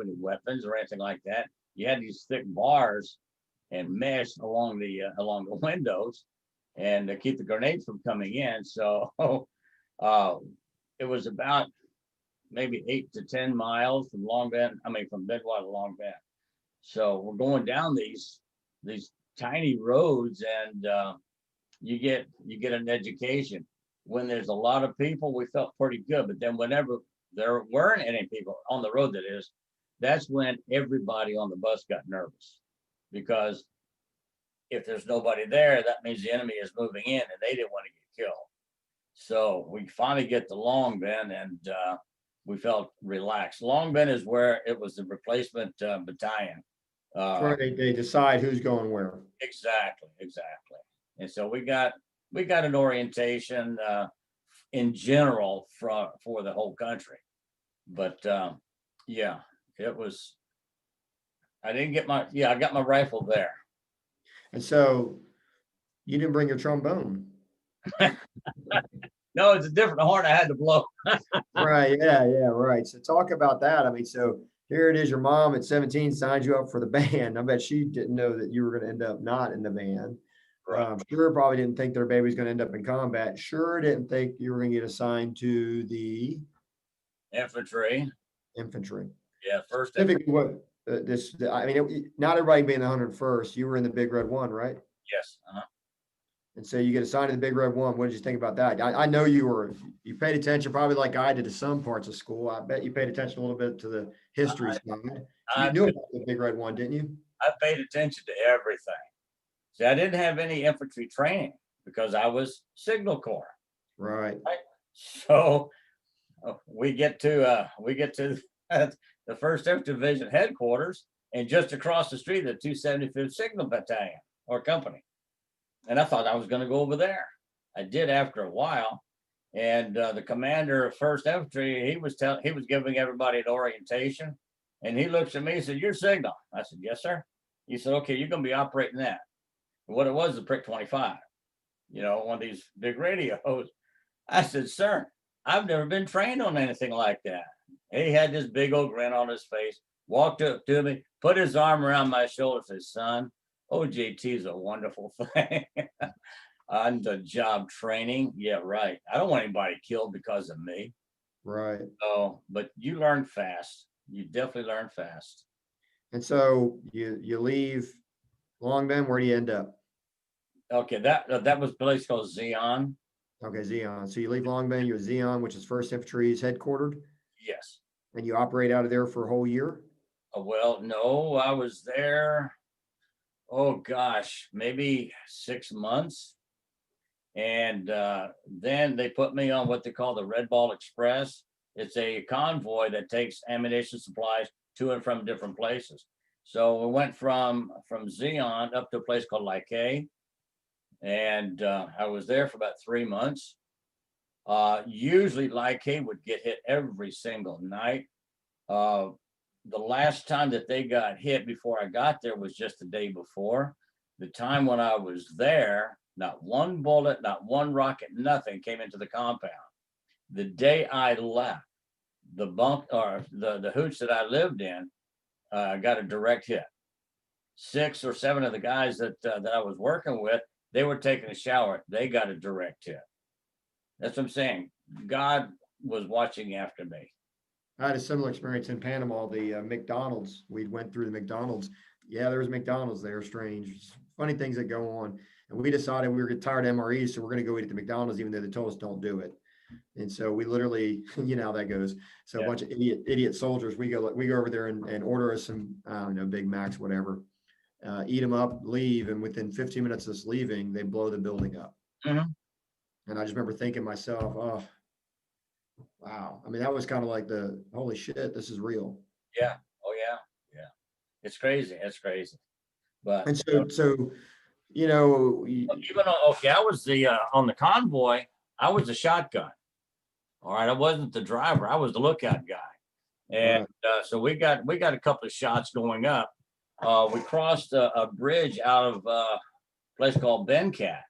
[SPEAKER 1] any weapons or anything like that. You had these thick bars and mesh along the windows, and to keep the grenades from coming in. So uh, it was about maybe 8 to 10 miles from Long Binh. I mean, from Benoit to Long Binh. So we're going down these tiny roads, and you get an education. When there's a lot of people, we felt pretty good. But then whenever there weren't any people on the road, that is, that's when everybody on the bus got nervous, because if there's nobody there, that means the enemy is moving in, and they didn't want to get killed. So we finally get to Long Binh, and we felt relaxed. Long Binh is where it was the replacement battalion.
[SPEAKER 2] That's where they decide who's going where.
[SPEAKER 1] Exactly. And so we got an orientation in general for the whole country. But yeah, it was. I got my rifle there.
[SPEAKER 2] And so you didn't bring your trombone.
[SPEAKER 1] No, it's a different horn I had to blow.
[SPEAKER 2] Right. Yeah. Yeah. Right. So talk about that. I mean, so here it is. Your mom at 17 signed you up for the band. I bet she didn't know that you were going to end up not in the band.
[SPEAKER 1] Right.
[SPEAKER 2] Sure probably didn't think their baby was going to end up in combat. Sure didn't think you were going to get assigned to the
[SPEAKER 1] Infantry.
[SPEAKER 2] infantry.
[SPEAKER 1] Yeah, first infantry.
[SPEAKER 2] Specifically, I mean, not everybody being the 101st, you were in the Big Red One, right?
[SPEAKER 1] Yes.
[SPEAKER 2] And so you get assigned to the Big Red One. What did you think about that? I know you paid attention probably like I did to some parts of school. I bet you paid attention a little bit to the history side. You
[SPEAKER 1] I,
[SPEAKER 2] knew about the Big Red One, didn't you?
[SPEAKER 1] I paid attention to everything. See, I didn't have any infantry training because I was Signal Corps.
[SPEAKER 2] Right.
[SPEAKER 1] Right? So we get to the First Infantry Division headquarters, and just across the street, the 275th Signal Battalion or Company. And I thought I was going to go over there. I did after a while, and the commander of First Infantry, he was giving everybody an orientation, and he looks at me and said, "Your Signal." I said, "Yes, sir." He said, "Okay, you're going to be operating that." And what it was, the Prick 25, one of these big radios. I said, "Sir, I've never been trained on anything like that." He had this big old grin on his face, walked up to me, put his arm around my shoulder, said, "Son, OJT is a wonderful thing." On the job training. Yeah, right. I don't want anybody killed because of me.
[SPEAKER 2] Right.
[SPEAKER 1] So, but you learn fast. You definitely learn fast.
[SPEAKER 2] And so you leave Long Bend. Where do you end up?
[SPEAKER 1] Okay, that was a place called Zion.
[SPEAKER 2] Okay, Zion. So you leave Long Bend, you're at Zion, which is First Infantry is headquartered,
[SPEAKER 1] Yes.
[SPEAKER 2] and you operate out of there for a whole year?
[SPEAKER 1] Well, no, I was there. Oh gosh, maybe 6 months. And then they put me on what they call the Red Ball Express. It's a convoy that takes ammunition supplies to and from different places. So we went from Zion up to a place called Like, and I was there for about 3 months. Usually Like would get hit every single night. The last time that they got hit before I got there was just the day before. The time when I was there, not one bullet, not one rocket, nothing came into the compound. The day I left, the bunk or the hooch that I lived in got a direct hit. 6 or 7 of the guys that I was working with, they were taking a shower. They got a direct hit. That's what I'm saying. God was watching after me.
[SPEAKER 2] I had a similar experience in Panama. The McDonald's, we went through the McDonald's. Yeah, there was McDonald's there. Strange, funny things that go on. And we decided we were getting tired of MREs, so we're going to go eat at the McDonald's, even though they told us don't do it. And so we literally, you know how that goes. So a bunch of idiot soldiers, we go over there and order us some, I don't know, Big Macs, whatever, eat them up, leave, and within 15 minutes of us leaving, they blow the building up.
[SPEAKER 1] Mm-hmm.
[SPEAKER 2] And I just remember thinking to myself, oh, wow. I mean, that was kind of like the holy shit, this is real.
[SPEAKER 1] Yeah. Oh yeah. Yeah. It's crazy. It's crazy. But
[SPEAKER 2] And so even
[SPEAKER 1] though, okay, I was the on the convoy, I was the shotgun. All right, I wasn't the driver. I was the lookout guy. And so we got a couple of shots going up. We crossed a bridge out of a place called Bencat,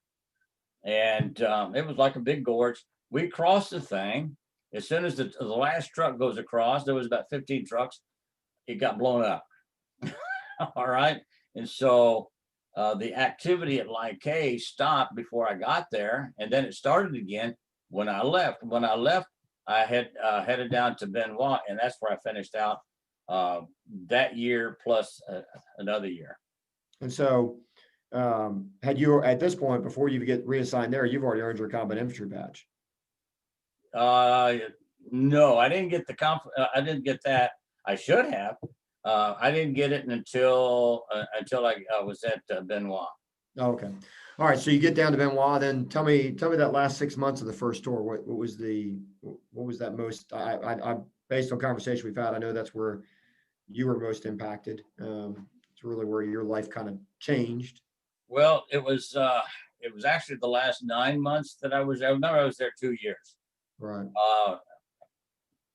[SPEAKER 1] and it was like a big gorge. We crossed the thing. As soon as the last truck goes across, there was about 15 trucks. It got blown up. All right, and so the activity at Like stopped before I got there, and then it started again when I left. When I left, I had headed down to Benoit, and that's where I finished out that year plus another year.
[SPEAKER 2] And so had you, at this point, before you get reassigned there, you've already earned your combat infantry badge?
[SPEAKER 1] No, I didn't get I didn't get that. I should have. I didn't get it until I was at Benoit.
[SPEAKER 2] Oh, okay. All right. So you get down to Benoit, then tell me that last 6 months of the first tour. What was that most? I based on conversation we've had, I know that's where you were most impacted. It's really where your life kind of changed.
[SPEAKER 1] Well, it was actually the last 9 months that I was there. Remember, I was there 2 years.
[SPEAKER 2] Right.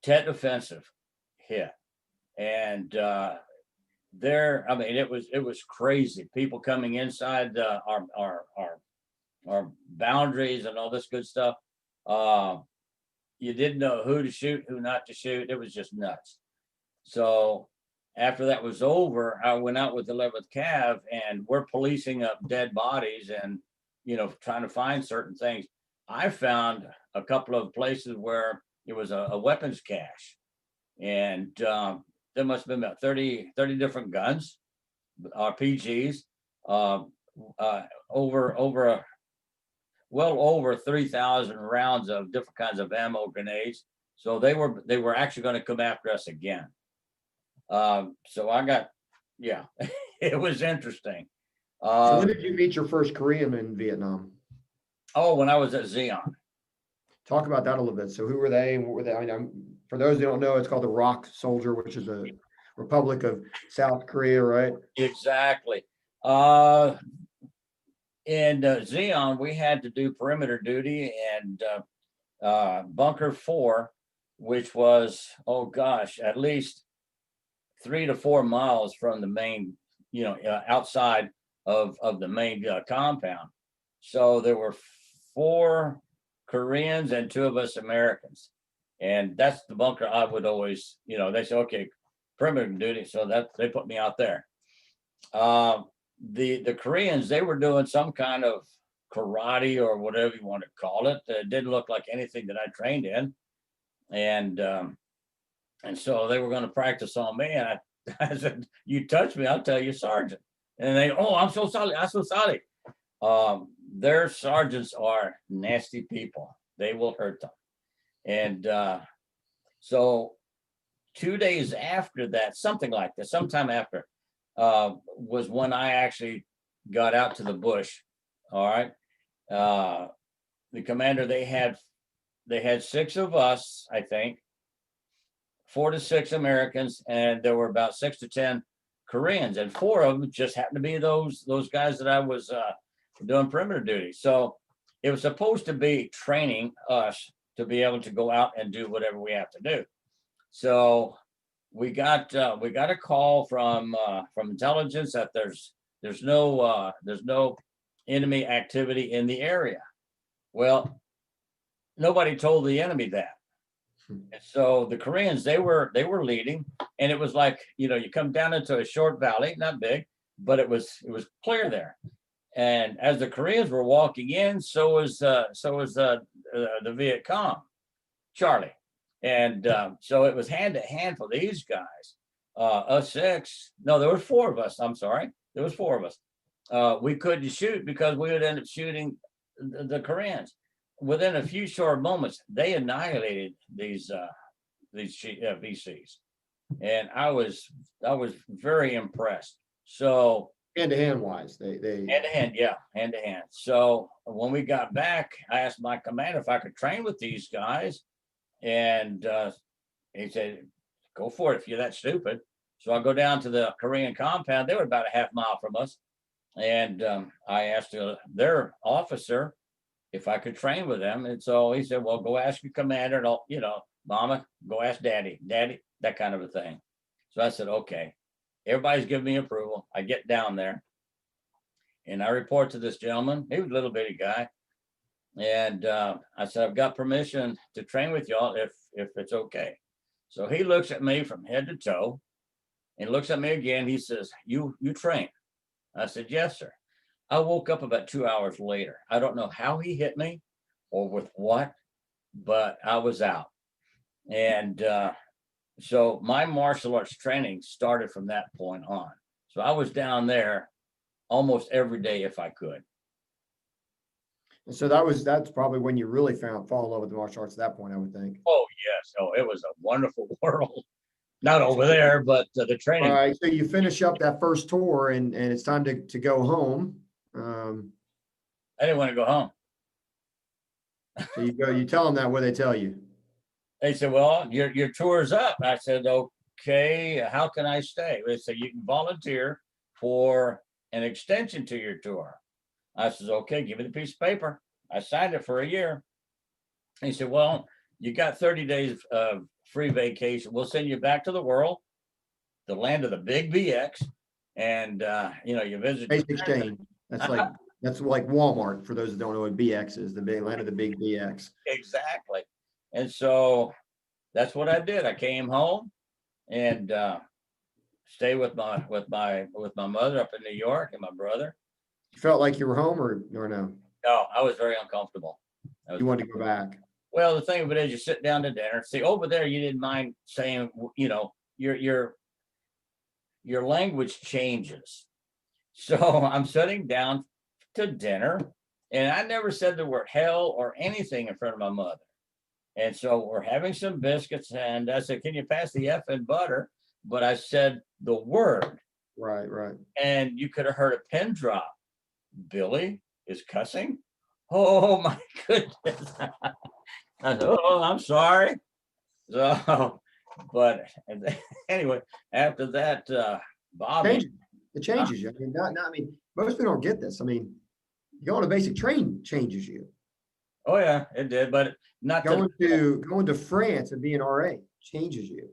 [SPEAKER 1] Tet Offensive hit, and there, I mean, it was crazy. People coming inside our boundaries and all this good stuff. You didn't know who to shoot, who not to shoot. It was just nuts. So after that was over, I went out with the 11th Cav, and we're policing up dead bodies and trying to find certain things. I found a couple of places where it was a weapons cache, and there must have been about 30 different guns, RPGs, uh, well over 3,000 rounds of different kinds of ammo, grenades. So they were actually going to come after us again. So I got, yeah, it was interesting.
[SPEAKER 2] So when did you meet your first Korean in Vietnam?
[SPEAKER 1] Oh, when I was at Xeon.
[SPEAKER 2] Talk about that a little bit. So who were they and what were they? I mean, for those who don't know, it's called the Rock Soldier, which is a Republic of South Korea, right?
[SPEAKER 1] Exactly. In Xeon, we had to do perimeter duty, and Bunker 4, which was, oh gosh, at least 3 to 4 miles from the main, outside of the main compound. So there were 4 Koreans and 2 of us Americans. And that's the bunker I would always, they say, okay, perimeter duty. So that they put me out there. The Koreans, they were doing some kind of karate or whatever you want to call it. It didn't look like anything that I trained in. And so they were going to practice on me. And I said, you touch me, I'll tell you, Sergeant. And they, oh, I'm so sorry. I'm so sorry. Their sergeants are nasty people. They will hurt them. And so 2 days after that, something like that, sometime after, was when I actually got out to the bush. All right. The commander, they had 6 of us, I think, 4 to 6 Americans, and there were about 6 to 10 Koreans, and 4 of them just happened to be those guys that I was doing perimeter duty. So it was supposed to be training us to be able to go out and do whatever we have to do. So we got a call from intelligence that there's no enemy activity in the area. Well, nobody told the enemy that. And so the Koreans, they were leading, and it was like, you come down into a short valley, not big, but it was clear there. And as the Koreans were walking in, so was the Viet Cong, Charlie. And so it was hand to hand for these guys. Us 6, no, there were 4 of us. I'm sorry, there was 4 of us. We couldn't shoot because we would end up shooting the Koreans. Within a few short moments, they annihilated these VCs, and I was very impressed. So
[SPEAKER 2] hand to hand wise, they
[SPEAKER 1] hand to hand, yeah, hand to hand. So when we got back, I asked my commander if I could train with these guys, and he said, "Go for it if you're that stupid." So I go down to the Korean compound. They were about a half mile from us, and I asked their officer if I could train with them. And so he said, well, go ask your commander, and Mama, go ask daddy, that kind of a thing. So I said, okay. Everybody's giving me approval. I get down there and I report to this gentleman. He was a little bitty guy. And I said, I've got permission to train with y'all if it's okay. So he looks at me from head to toe and looks at me again. He says, you train? I said, yes, sir. I woke up about 2 hours later. I don't know how he hit me or with what, but I was out. And so my martial arts training started from that point on. So I was down there almost every day if I could.
[SPEAKER 2] And so that's probably when you really fall in love with the martial arts at that point, I would think.
[SPEAKER 1] Oh, yes. Oh, it was a wonderful world. Not over there, but the training.
[SPEAKER 2] All right. So you finish up that first tour and it's time to go home.
[SPEAKER 1] I didn't want to go home.
[SPEAKER 2] So you tell them that, what they tell you.
[SPEAKER 1] They said, well, your tour's up. I said, okay, how can I stay? They said, you can volunteer for an extension to your tour. I said, okay, give me the piece of paper. I signed it for a year. He said, well, you got 30 days of free vacation. We'll send you back to the world, the land of the big BX. And, you visit.
[SPEAKER 2] Basic exchange. That's like Walmart, for those that don't know what BX is, the big land of the big BX.
[SPEAKER 1] Exactly. And so that's what I did. I came home and stayed with my mother up in New York and my brother.
[SPEAKER 2] You felt like you were home or no?
[SPEAKER 1] No, I was very uncomfortable.
[SPEAKER 2] You wanted to go back.
[SPEAKER 1] Well, the thing of it is, you sit down to dinner. See, over there, you didn't mind saying, you're your language changes. So I'm sitting down to dinner, and I never said the word hell or anything in front of my mother. And so we're having some biscuits, and I said, "Can you pass the F and butter?" But I said the word,
[SPEAKER 2] Right.
[SPEAKER 1] and you could have heard a pin drop. Billy is cussing. Oh my goodness. I said, "Oh, I'm sorry." So, but anyway, after that, Bobby,
[SPEAKER 2] It changes you. I mean, I mean, most people don't get this. I mean, going to basic training changes you.
[SPEAKER 1] oh yeah, it did, but not to,
[SPEAKER 2] Going to France and being RA changes you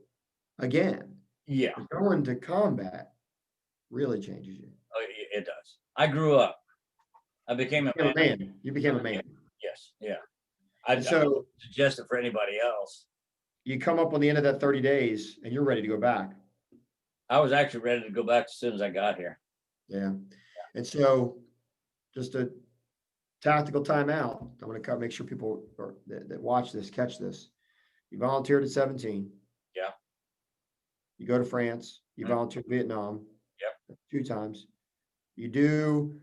[SPEAKER 2] again.
[SPEAKER 1] yeah,
[SPEAKER 2] But going to combat really changes you.
[SPEAKER 1] it does. I grew up. I became a man.
[SPEAKER 2] You became a man.
[SPEAKER 1] Yes, yeah. I
[SPEAKER 2] And
[SPEAKER 1] don't
[SPEAKER 2] so
[SPEAKER 1] suggest it for anybody else.
[SPEAKER 2] you come up on the end of that 30 days and you're ready to go back.
[SPEAKER 1] I was actually ready to go back as soon as I got here.
[SPEAKER 2] Yeah. And so just a tactical timeout. I want to make sure people that watch this catch this. You volunteered at 17.
[SPEAKER 1] Yeah.
[SPEAKER 2] You go to France. You volunteer in Vietnam.
[SPEAKER 1] Yep.
[SPEAKER 2] 2 times. You do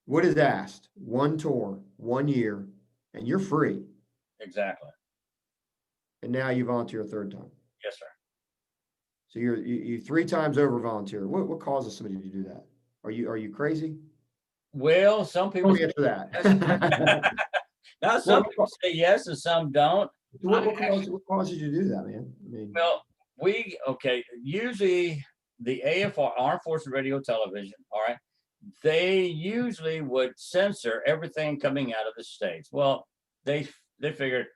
[SPEAKER 2] what is asked. 1 tour, 1 year, and you're free.
[SPEAKER 1] Exactly.
[SPEAKER 2] And now you volunteer a 3rd time.
[SPEAKER 1] Yes, sir.
[SPEAKER 2] So you 3 times over volunteer. What causes somebody to do that? Are you crazy?
[SPEAKER 1] Well, some people
[SPEAKER 2] Don't answer that.
[SPEAKER 1] now some people say yes and some don't.
[SPEAKER 2] What causes you to do that, man? I mean,
[SPEAKER 1] Well, usually the AFR, Armed Forces Radio Television, all right, they usually would censor everything coming out of the States. Well, they figured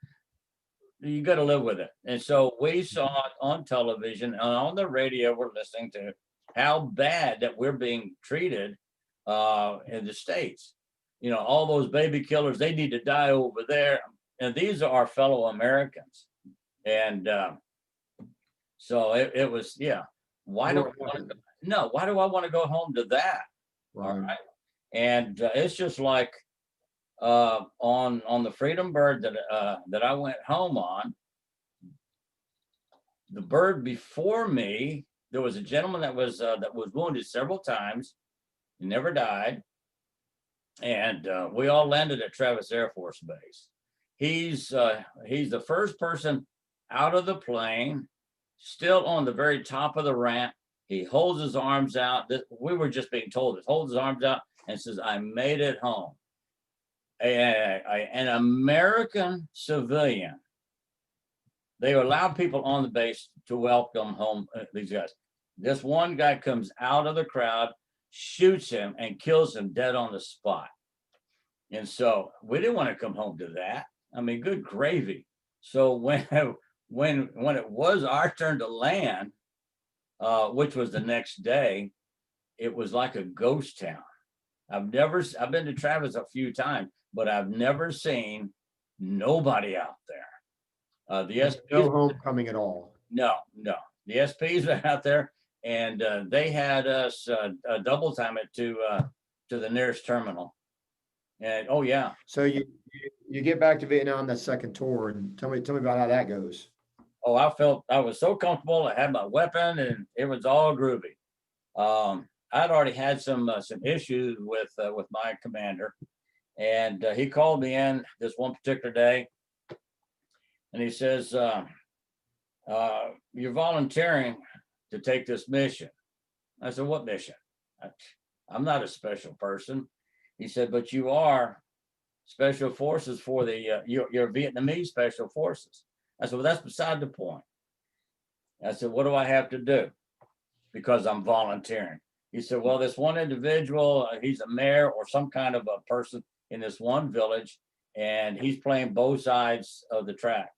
[SPEAKER 1] you got to live with it. And so we saw it on television and on the radio, we're listening to how bad that we're being treated in the States. You know, all those baby killers, they need to die over there. And these are our fellow Americans. And so it was, yeah. Why do I want to go home to that?
[SPEAKER 2] right.
[SPEAKER 1] All right. And it's just like on the Freedom Bird that I went home on, the bird before me, there was a gentleman that was wounded several times. He never died. And we all landed at Travis Air Force Base. He's the first person out of the plane, still on the very top of the ramp. He holds his arms out. We were just being told this. Holds his arms out and says, "I made it home." An American civilian. They allowed people on the base to welcome home these guys. This one guy comes out of the crowd, shoots him, and kills him dead on the spot. And so we didn't want to come home to that. I mean, good gravy. So when it was our turn to land, which was the next day, it was like a ghost town. I've been to Travis a few times, but I've never seen nobody out there. The SPs,
[SPEAKER 2] no homecoming at all.
[SPEAKER 1] No. The SPs were out there, and they had us double time it to the nearest terminal. And oh yeah.
[SPEAKER 2] So you get back to Vietnam that 2nd tour, and tell me about how that goes.
[SPEAKER 1] Oh, I was so comfortable. I had my weapon, and it was all groovy. I'd already had some issues with my commander, and he called me in this one particular day, and he says, "You're volunteering to take this mission." I said, "What mission? I'm not a special person." He said, "But you are special forces for the you're Vietnamese special forces." I said, "Well, that's beside the point." I said, "What do I have to do?" Because I'm volunteering. He said, "Well, this one individual, he's a mayor or some kind of a person in this one village, and he's playing both sides of the track.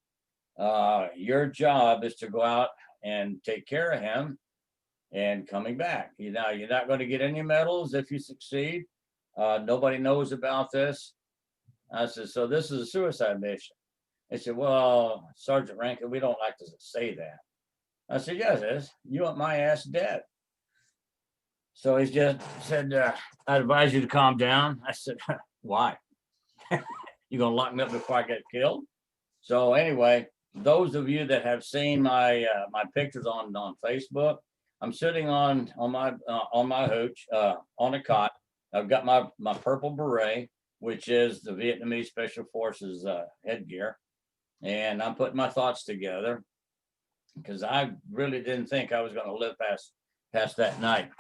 [SPEAKER 1] Your job is to go out and take care of him and coming back. You're not going to get any medals if you succeed. Nobody knows about this." I said, "So this is a suicide mission." He said, "Well, Sergeant Rankin, we don't like to say that." I said, "Yes, it is. You want my ass dead." So he just said, "I advise you to calm down." I said, "Why? You gonna lock me up before I get killed?" So anyway, those of you that have seen my pictures on Facebook, I'm sitting on my hooch on a cot. I've got my purple beret, which is the Vietnamese Special Forces headgear, and I'm putting my thoughts together because I really didn't think I was going to live past that night.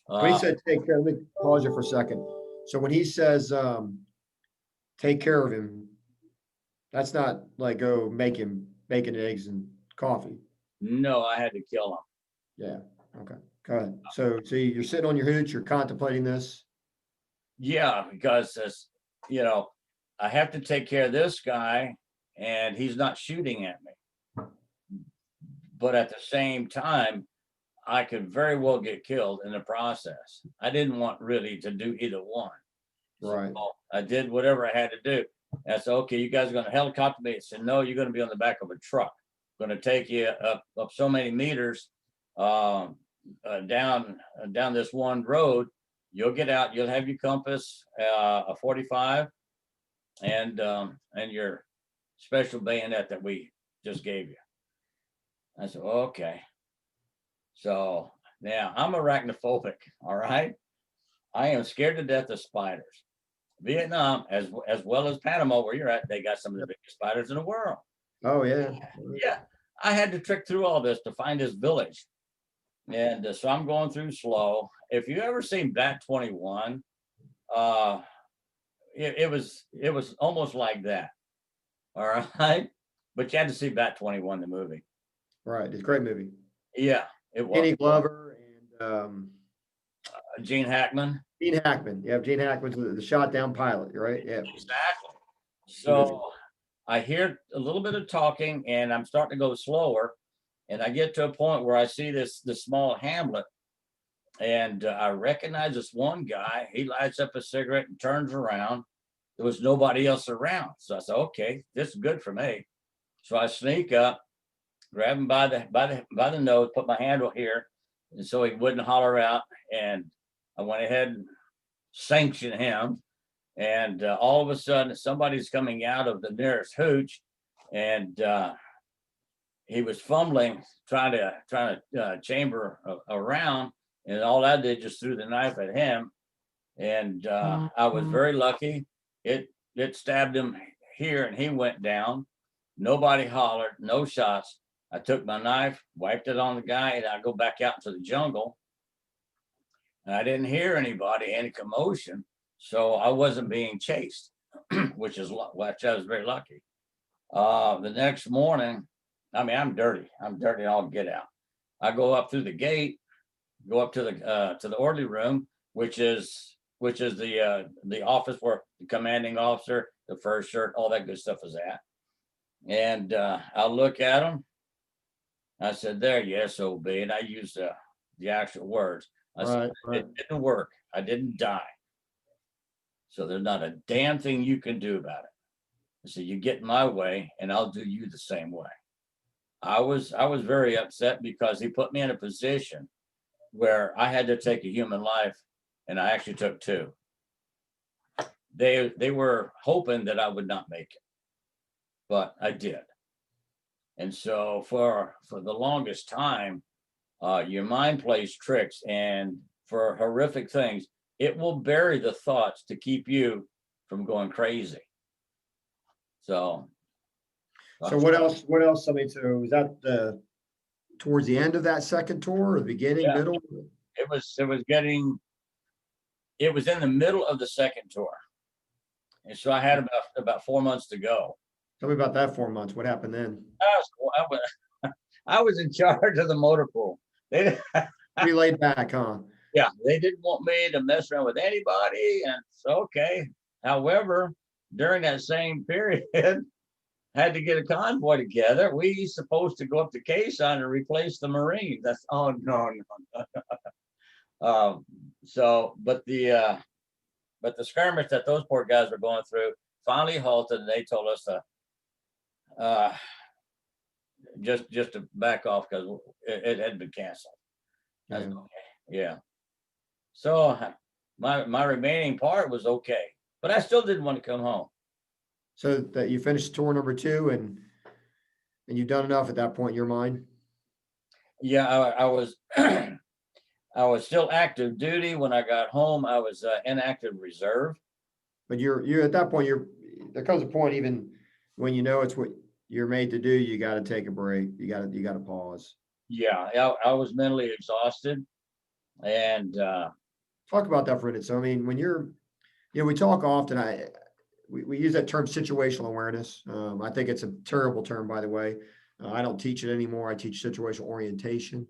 [SPEAKER 2] When he said take care, let me pause you for a second. So when he says take care of him, that's not like go make him bacon, eggs, and coffee.
[SPEAKER 1] No, I had to kill him.
[SPEAKER 2] Yeah. Okay. Go ahead. So you're sitting on your hooch, you're contemplating this.
[SPEAKER 1] Yeah, because I have to take care of this guy, and he's not shooting at me. But at the same time, I could very well get killed in the process. I didn't want really to do either one.
[SPEAKER 2] Right.
[SPEAKER 1] So I did whatever I had to do. I said, okay, you guys are going to helicopter me. I said, no, you're going to be on the back of a truck. Going to take you up so many meters down this one road. You'll get out. You'll have your compass, a 45, and your special bayonet that we just gave you. I said, okay. So now I'm arachnophobic. All right. I am scared to death of spiders. Vietnam, as well as Panama, where you're at, they got some of the biggest spiders in the world.
[SPEAKER 2] Oh yeah.
[SPEAKER 1] Yeah. I had to trick through all this to find this village. And so I'm going through slow. If you ever seen Bat 21, it was almost like that. All right. But you had to see Bat 21, the movie.
[SPEAKER 2] Right. It's a great movie.
[SPEAKER 1] Yeah, it was.
[SPEAKER 2] Kenny Glover and
[SPEAKER 1] Gene Hackman.
[SPEAKER 2] Gene Hackman. Yeah, Gene Hackman's the shot down pilot, right? Yeah.
[SPEAKER 1] Exactly. So I hear a little bit of talking, and I'm starting to go slower. And I get to a point where I see this small hamlet, and I recognize this one guy. He lights up a cigarette and turns around. There was nobody else around. So I said, okay, this is good for me. So I sneak up, grab him by the nose, put my handle here, and so he wouldn't holler out. And I went ahead and sanctioned him. And all of a sudden, somebody's coming out of the nearest hooch, and he was fumbling, trying to chamber around, and all I did just threw the knife at him, and I was very lucky. It stabbed him here, and he went down. Nobody hollered, no shots. I took my knife, wiped it on the guy, and I go back out into the jungle. And I didn't hear anybody, any commotion, so I wasn't being chased, which I was very lucky. The next morning, I mean, I'm dirty. I'll get out. I go up through the gate, go up to the orderly room, which is the office where the commanding officer, the first shirt, all that good stuff is at. And I look at him. I said, "There, yes, OB," and I used the actual words. I said, "It didn't work. I didn't die. So there's not a damn thing you can do about it." I said, "You get in my way, and I'll do you the same way." I was very upset because he put me in a position where I had to take a human life, and I actually took two. They were hoping that I would not make it, but I did. And so for the longest time, your mind plays tricks, and for horrific things, it will bury the thoughts to keep you from going crazy. So
[SPEAKER 2] what else? What else? I mean, so was that towards the end of that second tour, or the beginning, middle?
[SPEAKER 1] It was in the middle of the second tour, and so I had about 4 months to go.
[SPEAKER 2] Tell me about that 4 months. What happened then?
[SPEAKER 1] I was in charge of the motor pool.
[SPEAKER 2] Pretty laid back, huh?
[SPEAKER 1] Yeah, they didn't want me to mess around with anybody, and it's okay. However, during that same period, had to get a convoy together. We supposed to go up to Quezon and replace the Marines. That's no. But the skirmish that those poor guys were going through finally halted, and they told us to just to back off because it had been canceled. That's okay. Yeah. So my remaining part was okay, but I still didn't want to come home.
[SPEAKER 2] So that you finished tour number 2 and you've done enough at that point in your mind?
[SPEAKER 1] Yeah, I was I was still active duty. When I got home, I was inactive reserve.
[SPEAKER 2] But you're at that point, there comes a point, even when you know it's what you're made to do, you got to take a break. You got to pause.
[SPEAKER 1] Yeah, I was mentally exhausted, and
[SPEAKER 2] Talk about that for a minute. So, I mean, when we talk often, we use that term situational awareness. I think it's a terrible term, by the way. I don't teach it anymore. I teach situational orientation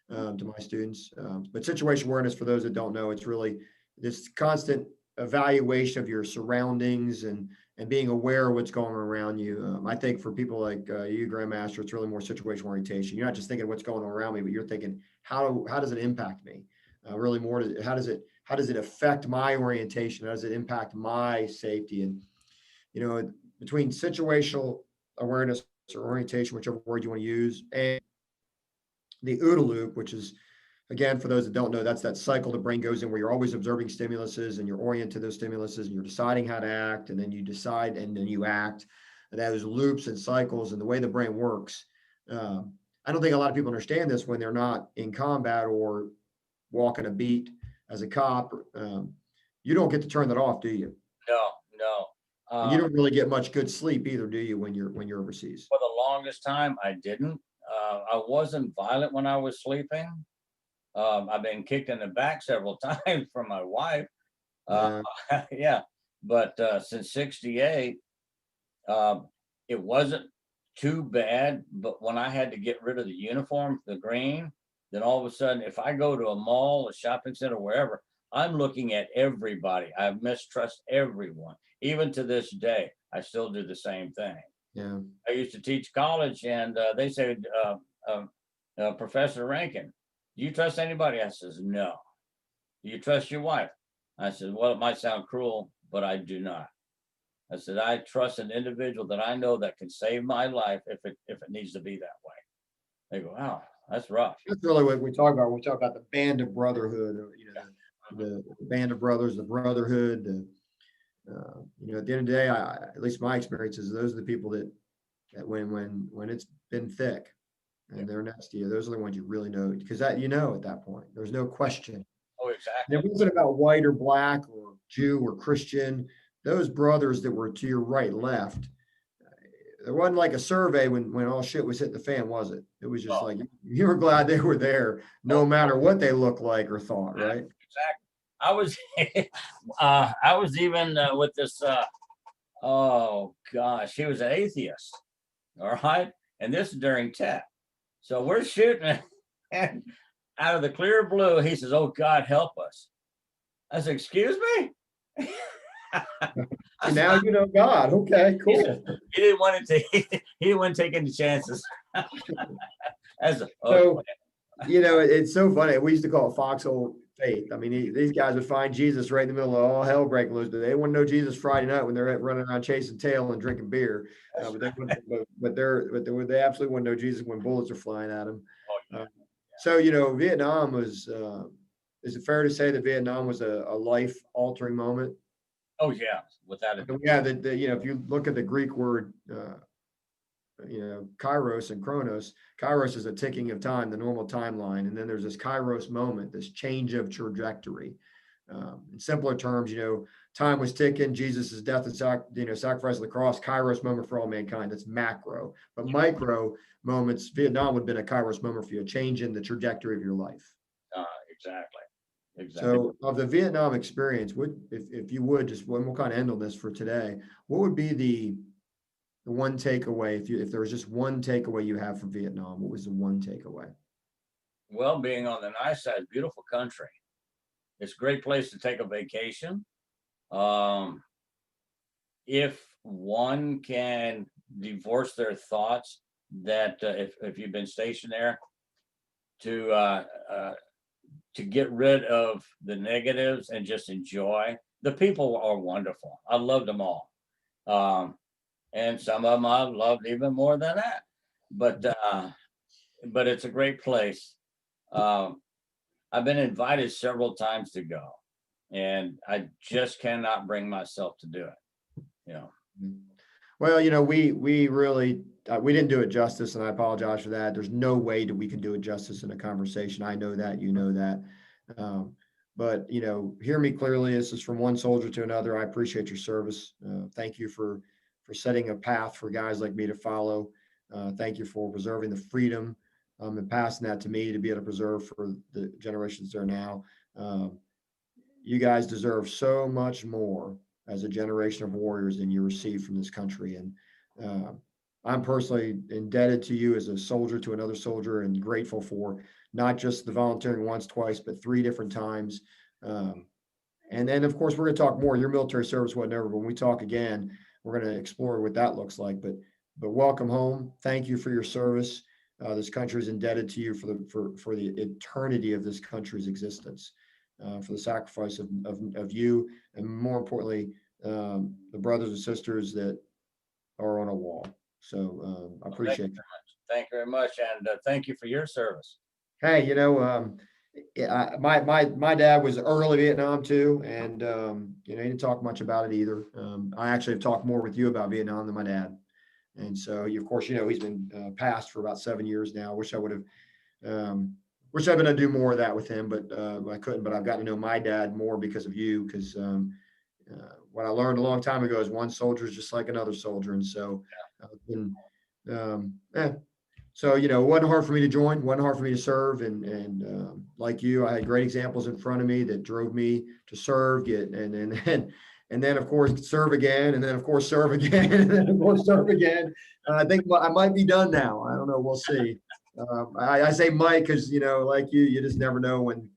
[SPEAKER 2] to my students. But situational awareness, for those that don't know, it's really this constant evaluation of your surroundings and being aware of what's going on around you. I think for people like you, Grandmaster, it's really more situational orientation. You're not just thinking what's going on around me, but you're thinking how does it impact me? Really more to how does it affect my orientation? How does it impact my safety? And between situational awareness or orientation, whichever word you want to use, and the OODA loop, which is, again, for those that don't know, that's that cycle the brain goes in where you're always observing stimuluses and you're oriented to those stimuluses and you're deciding how to act, and then you decide and then you act. And those loops and cycles and the way the brain works. I don't think a lot of people understand this when they're not in combat or walking a beat as a cop. You don't get to turn that off, do you?
[SPEAKER 1] no, no.
[SPEAKER 2] And you don't really get much good sleep either, do you, when you're overseas?
[SPEAKER 1] For the longest time, I didn't. I wasn't violent when I was sleeping. I've been kicked in the back several times from my wife.
[SPEAKER 2] Yeah.
[SPEAKER 1] Yeah, but since '68, it wasn't too bad. But when I had to get rid of the uniform, the green, then all of a sudden, if I go to a mall, a shopping center, wherever, I'm looking at everybody. I mistrust everyone. Even to this day, I still do the same thing.
[SPEAKER 2] Yeah.
[SPEAKER 1] I used to teach college, and they said, Professor Rankin, do you trust anybody? I says, no. Do you trust your wife? I said, well, it might sound cruel, but I do not. I said, I trust an individual that I know that can save my life if it needs to be that way. They go, wow, that's rough.
[SPEAKER 2] That's really what we talk about. When we talk about the band of brotherhood, or, the band of brothers, the brotherhood. At the end of the day, at least my experiences, those are the people that when it's been thick and they're next to you, those are the ones you really know, because that at that point, there's no question.
[SPEAKER 1] Oh,
[SPEAKER 2] And
[SPEAKER 1] exactly.
[SPEAKER 2] it wasn't about white or black or Jew or Christian. Those brothers that were to your right, left, there wasn't like a survey when all shit was hitting the fan, was it? It was just
[SPEAKER 1] Oh,
[SPEAKER 2] like you were glad they were there, no
[SPEAKER 1] oh,
[SPEAKER 2] matter what they looked like or thought, right?
[SPEAKER 1] exactly. I was, I was even with this. Oh gosh, he was an atheist. All right, and this is during TET. So we're shooting, and out of the clear blue, he says, "Oh God, help us." I said, "Excuse me."
[SPEAKER 2] And now you know God. Okay, cool.
[SPEAKER 1] He didn't want to take. He didn't want to take any chances. As a,
[SPEAKER 2] So, it's so funny. We used to call it foxhole faith. I mean, these guys would find Jesus right in the middle of all hell breaking loose, but they wouldn't know Jesus Friday night when they're running around chasing tail and drinking beer. They absolutely wouldn't know Jesus when bullets are flying at them. So, Vietnam was. Is it fair to say that Vietnam was a life altering moment?
[SPEAKER 1] oh yeah, without a
[SPEAKER 2] Yeah, if you look at the Greek word, Kairos and Chronos. Kairos is a ticking of time, the normal timeline, and then there's this Kairos moment, this change of trajectory. In simpler terms, time was ticking. Jesus' death and sacrifice on the cross. Kairos moment for all mankind. That's macro, but micro moments. Vietnam would have been a Kairos moment for you, a change in the trajectory of your life.
[SPEAKER 1] exactly.
[SPEAKER 2] So, of the Vietnam experience, if you would just, we'll kind of end on this for today. What would be the one takeaway, if there was just one takeaway you have from Vietnam? What was the one takeaway?
[SPEAKER 1] Well, being on the nice side, beautiful country. It's a great place to take a vacation. If one can divorce their thoughts, that if you've been stationed there, to get rid of the negatives and just enjoy. The people are wonderful. I loved them all. And some of them I loved even more than that. But it's a great place. I've been invited several times to go, and I just cannot bring myself to do it.
[SPEAKER 2] Well, we really, we didn't do it justice, and I apologize for that. There's no way that we can do it justice in a conversation. I know that, you know that. Um, but, hear me clearly. This is from one soldier to another. I appreciate your service. Thank you for setting a path for guys like me to follow. Thank you for preserving the freedom, and passing that to me to be able to preserve for the generations that are now. Um, you guys deserve so much more as a generation of warriors than you receive from this country. And uh, I'm personally indebted to you as a soldier to another soldier, and grateful for not just the volunteering once, twice, but three different times. Um, and then, of course, we're going to talk more. Your military service, whatever. But when we talk again, we're going to explore what that looks like. But welcome home. Thank you for your service. This country is indebted to you for the eternity of this country's existence, for the sacrifice of you, and more importantly, the brothers and sisters that are on a wall. So I
[SPEAKER 1] Well,
[SPEAKER 2] appreciate you.
[SPEAKER 1] thank you very much, and thank you for your service.
[SPEAKER 2] Hey, yeah, my dad was early Vietnam too, and he didn't talk much about it either. I actually have talked more with you about Vietnam than my dad, and so of course, he's been passed for about 7 years now. Wish I'd been able to do more of that with him, but I couldn't. But I've gotten to know my dad more because of you, because what I learned a long time ago is one soldier is just like another soldier, and so been, yeah. So, it wasn't hard for me to join, wasn't hard for me to serve. And like you, I had great examples in front of me that drove me to serve, and then of course serve again, and then of course serve again, and then of course serve again. I think I might be done now. I don't know. We'll see. I say might because, like you just never know when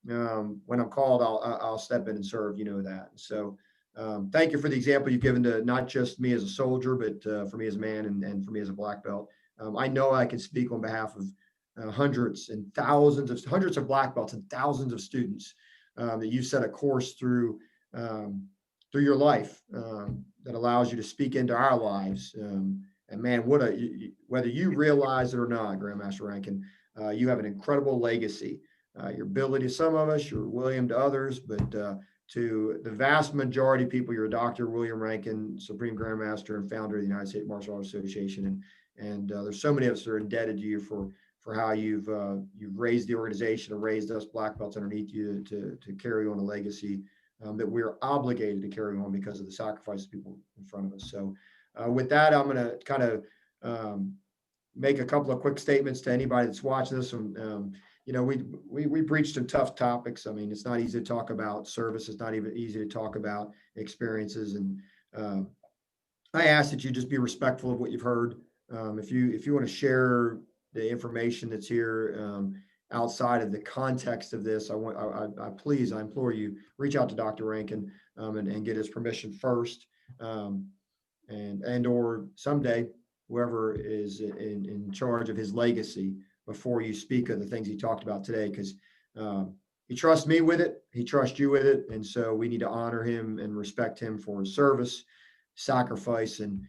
[SPEAKER 2] I'm called, I'll step in and serve, that. So thank you for the example you've given to not just me as a soldier, but for me as a man, and for me as a black belt. I know I can speak on behalf of hundreds of black belts and thousands of students that you've set a course through your life that allows you to speak into our lives. And man, whether you realize it or not, Grandmaster Rankin, you have an incredible legacy. Your ability to some of us, you're William to others, but to the vast majority of people, you're a Dr. William Rankin, Supreme Grandmaster and founder of the United States Martial Arts Association. And there's so many of us that are indebted to you for how you've raised the organization and raised us black belts underneath you to carry on a legacy that we're obligated to carry on because of the sacrifice of people in front of us. So with that, I'm going to kind of make a couple of quick statements to anybody that's watching this. We preach some tough topics. I mean, it's not easy to talk about service. It's not even easy to talk about experiences. And I ask that you just be respectful of what you've heard. If you want to share the information that's here outside of the context of this, I implore you, reach out to Dr. Rankin and get his permission first, or someday whoever is in charge of his legacy before you speak of the things he talked about today, because he trusts me with it, he trusts you with it, and so we need to honor him and respect him for his service, sacrifice, and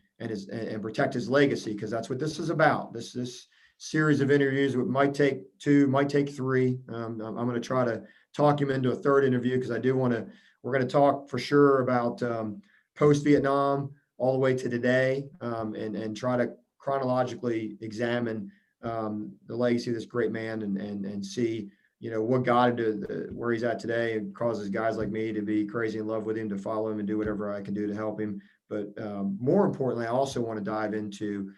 [SPEAKER 2] protect his legacy, because that's what this is about. This series of interviews might take two, might take three. I'm going to try to talk him into a third interview, because we're going to talk for sure about post-Vietnam all the way to today, and try to chronologically examine the legacy of this great man and see, what got him to where he's at today, and causes guys like me to be crazy in love with him, to follow him and do whatever I can do to help him. But more importantly, I also want to dive into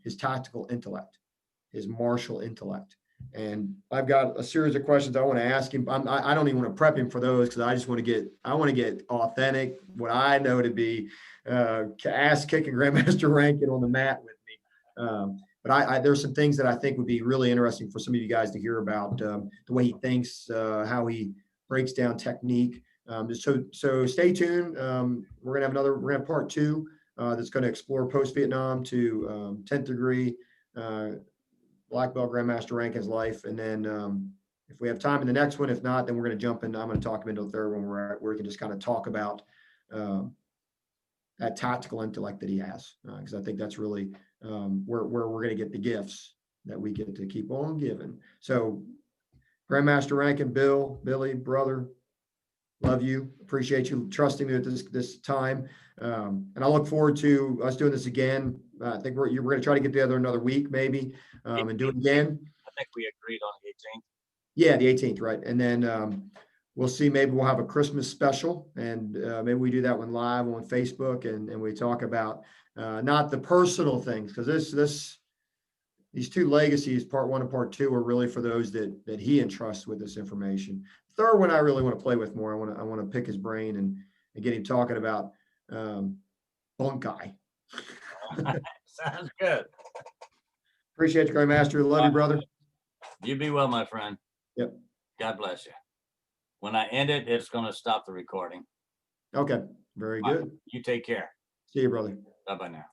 [SPEAKER 2] his tactical intellect, his martial intellect. And I've got a series of questions I want to ask him. I don't even want to prep him for those, because I want to get authentic, what I know to be ass kicking Grandmaster Rankin on the mat with me. But there's some things that I think would be really interesting for some of you guys to hear about, the way he thinks, how he breaks down technique. So stay tuned. We're gonna have part two that's going to explore post-Vietnam to 10th degree black belt Grandmaster Rankin's life, and then if we have time in the next one, if not, then we're going to jump in. I'm going to talk him into the third one where we can just kind of talk about that tactical intellect that he has, because I think that's really where we're going to get the gifts that we get to keep on giving. So, Grandmaster Rankin, Billy, brother, Love you. Appreciate you trusting me at this time. And I look forward to us doing this again. I think we're going to try to get together another week, maybe, and do it again.
[SPEAKER 1] I think we agreed on the 18th.
[SPEAKER 2] Yeah, the 18th, right? And then we'll see. Maybe we'll have a Christmas special, and maybe we do that one live on Facebook, and we talk about not the personal things, because these two legacies, part 1 and part 2, are really for those that he entrusts with this information. Third one, I really want to play with more. I want to pick his brain and get him talking about bunkai.
[SPEAKER 1] Sounds good.
[SPEAKER 2] Appreciate you, Grandmaster. Love you, brother.
[SPEAKER 1] You be well, my friend.
[SPEAKER 2] Yep.
[SPEAKER 1] God bless you. When I end it, it's going to stop the recording.
[SPEAKER 2] Okay. Very good.
[SPEAKER 1] You take care.
[SPEAKER 2] See you, brother.
[SPEAKER 1] Bye-bye now.